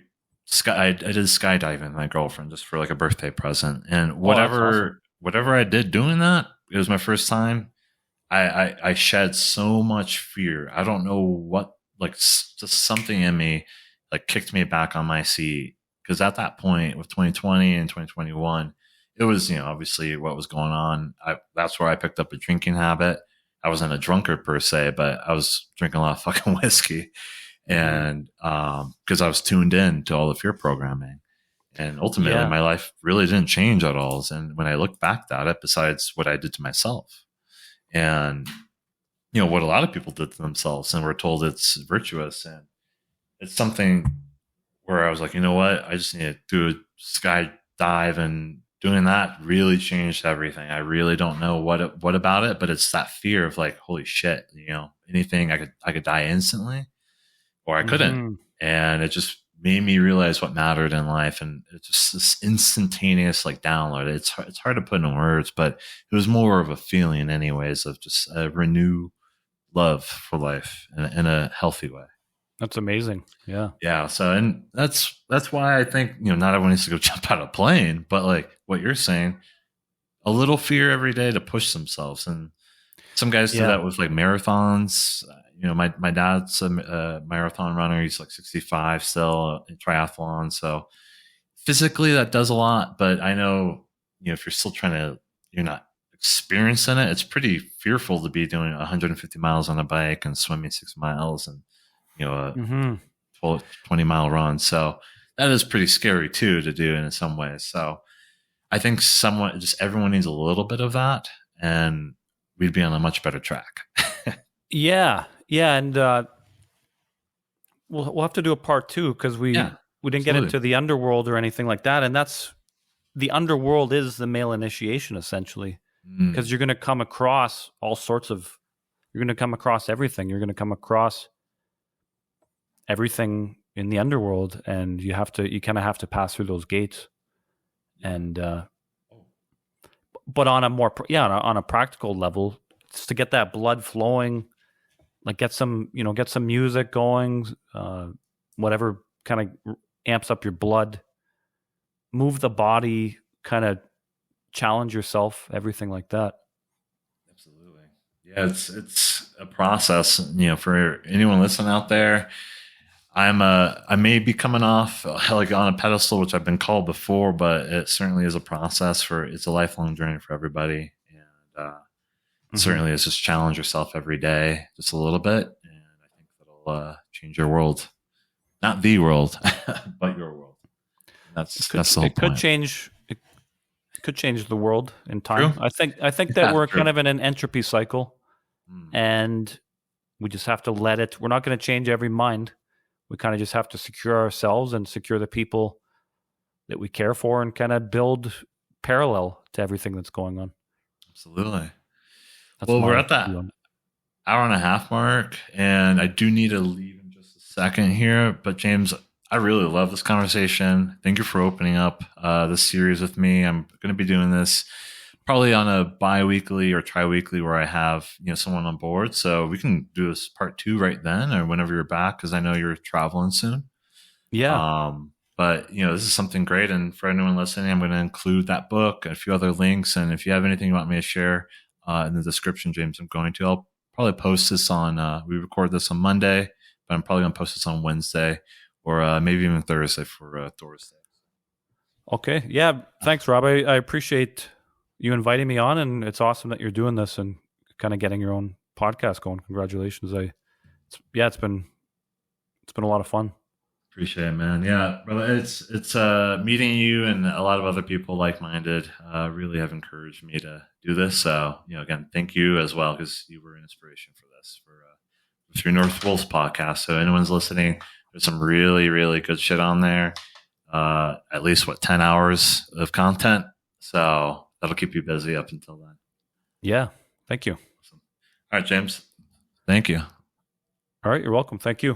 I did skydiving with my girlfriend just for like a birthday present, and Oh, that's awesome. whatever I did doing that, it was my first time. I shed so much fear. I don't know what, like just something in me like kicked me back on my seat, because at that point with 2020 and 2021, it was, obviously what was going on. That's where I picked up a drinking habit. I wasn't a drunkard per se, but I was drinking a lot of fucking whiskey, Hmm. and because I was tuned in to all the fear programming. And ultimately, Yeah. my life really didn't change at all. And when I look back at it, besides what I did to myself, and what a lot of people did to themselves, and we're told it's virtuous, and it's something where I was like, you know what, I just need to do a sky dive, and doing that really changed everything. I really don't know what about it, but it's that fear of like, holy shit, anything, I could die instantly, or I couldn't. Hmm. And it just made me realize what mattered in life. And it's just this instantaneous like download. It's hard to put in words, but it was more of a feeling anyways, of just a renew love for life in a healthy way. That's amazing. Yeah. Yeah. So, and that's why I think, not everyone needs to go jump out of a plane, but like what you're saying, a little fear every day to push themselves. And some guys do Yeah. that with like marathons. My dad's a marathon runner. He's like 65 still in triathlon. So physically that does a lot, but I know, if you're still you're not experiencing it, it's pretty fearful to be doing 150 miles on a bike and swimming 6 miles, and, a Hmm. 20-mile run. So that is pretty scary too to do in some ways. So I think everyone needs a little bit of that, and we'd be on a much better track. Yeah. Yeah. And we'll have to do a part two because Yeah, we didn't get absolutely. into the underworld or anything like that. And that's the underworld is the male initiation essentially because Mm, you're going to come across all sorts of you're going to come across everything. You're going to come across everything in the underworld, and you kind of have to pass through those gates. yeah. And Oh, but on a on a practical level, just to get that blood flowing, like get some music going, whatever kind of amps up your blood, move the body, kind of challenge yourself, everything like that. absolutely. Yeah, it's a process. For anyone listening out there, I may be coming off like on a pedestal, which I've been called before, but it certainly is a process. It's a lifelong journey for everybody, and Hmm. certainly is just challenge yourself every day, just a little bit, and I think that'll change your world, not the world, but your world. And that's the whole It could point. change could change the world in True. time. I think that Yeah, we're true. kind of in an entropy cycle, Mm, and we just have to let it. We're not going to change every mind. We kind of just have to secure ourselves and secure the people that we care for, and kind of build parallel to everything that's going on. absolutely. That's Well, we're my at view that on it. hour and a half mark, and I do need to leave in just a second here. But James, I really love this conversation. Thank you for opening up this series with me. I'm going to be doing this probably on a bi-weekly or tri-weekly where I have someone on board, so we can do this part two right then or whenever you're back, because I know you're traveling soon. Yeah. But this is something great, and for anyone listening, I'm going to include that book and a few other links. And if you have anything you want me to share in the description, James, I'm going to. I'll probably post this on. We record this on Monday, but I'm probably going to post this on Wednesday or maybe even Thursday for Thursday. Okay. Yeah. Thanks, Rob. I appreciate you inviting me on, and it's awesome that you're doing this and kind of getting your own podcast going. Congratulations. It's been a lot of fun. Appreciate it, man. Yeah, brother. It's meeting you and a lot of other people like minded really have encouraged me to do this. So again, thank you as well, because you were an inspiration for this for your North Wolves podcast. So anyone's listening, there's some really really good shit on there. At least 10 hours of content. So that'll keep you busy up until then. Yeah. Thank you. Awesome. All right, James. Thank you. All right. You're welcome. Thank you.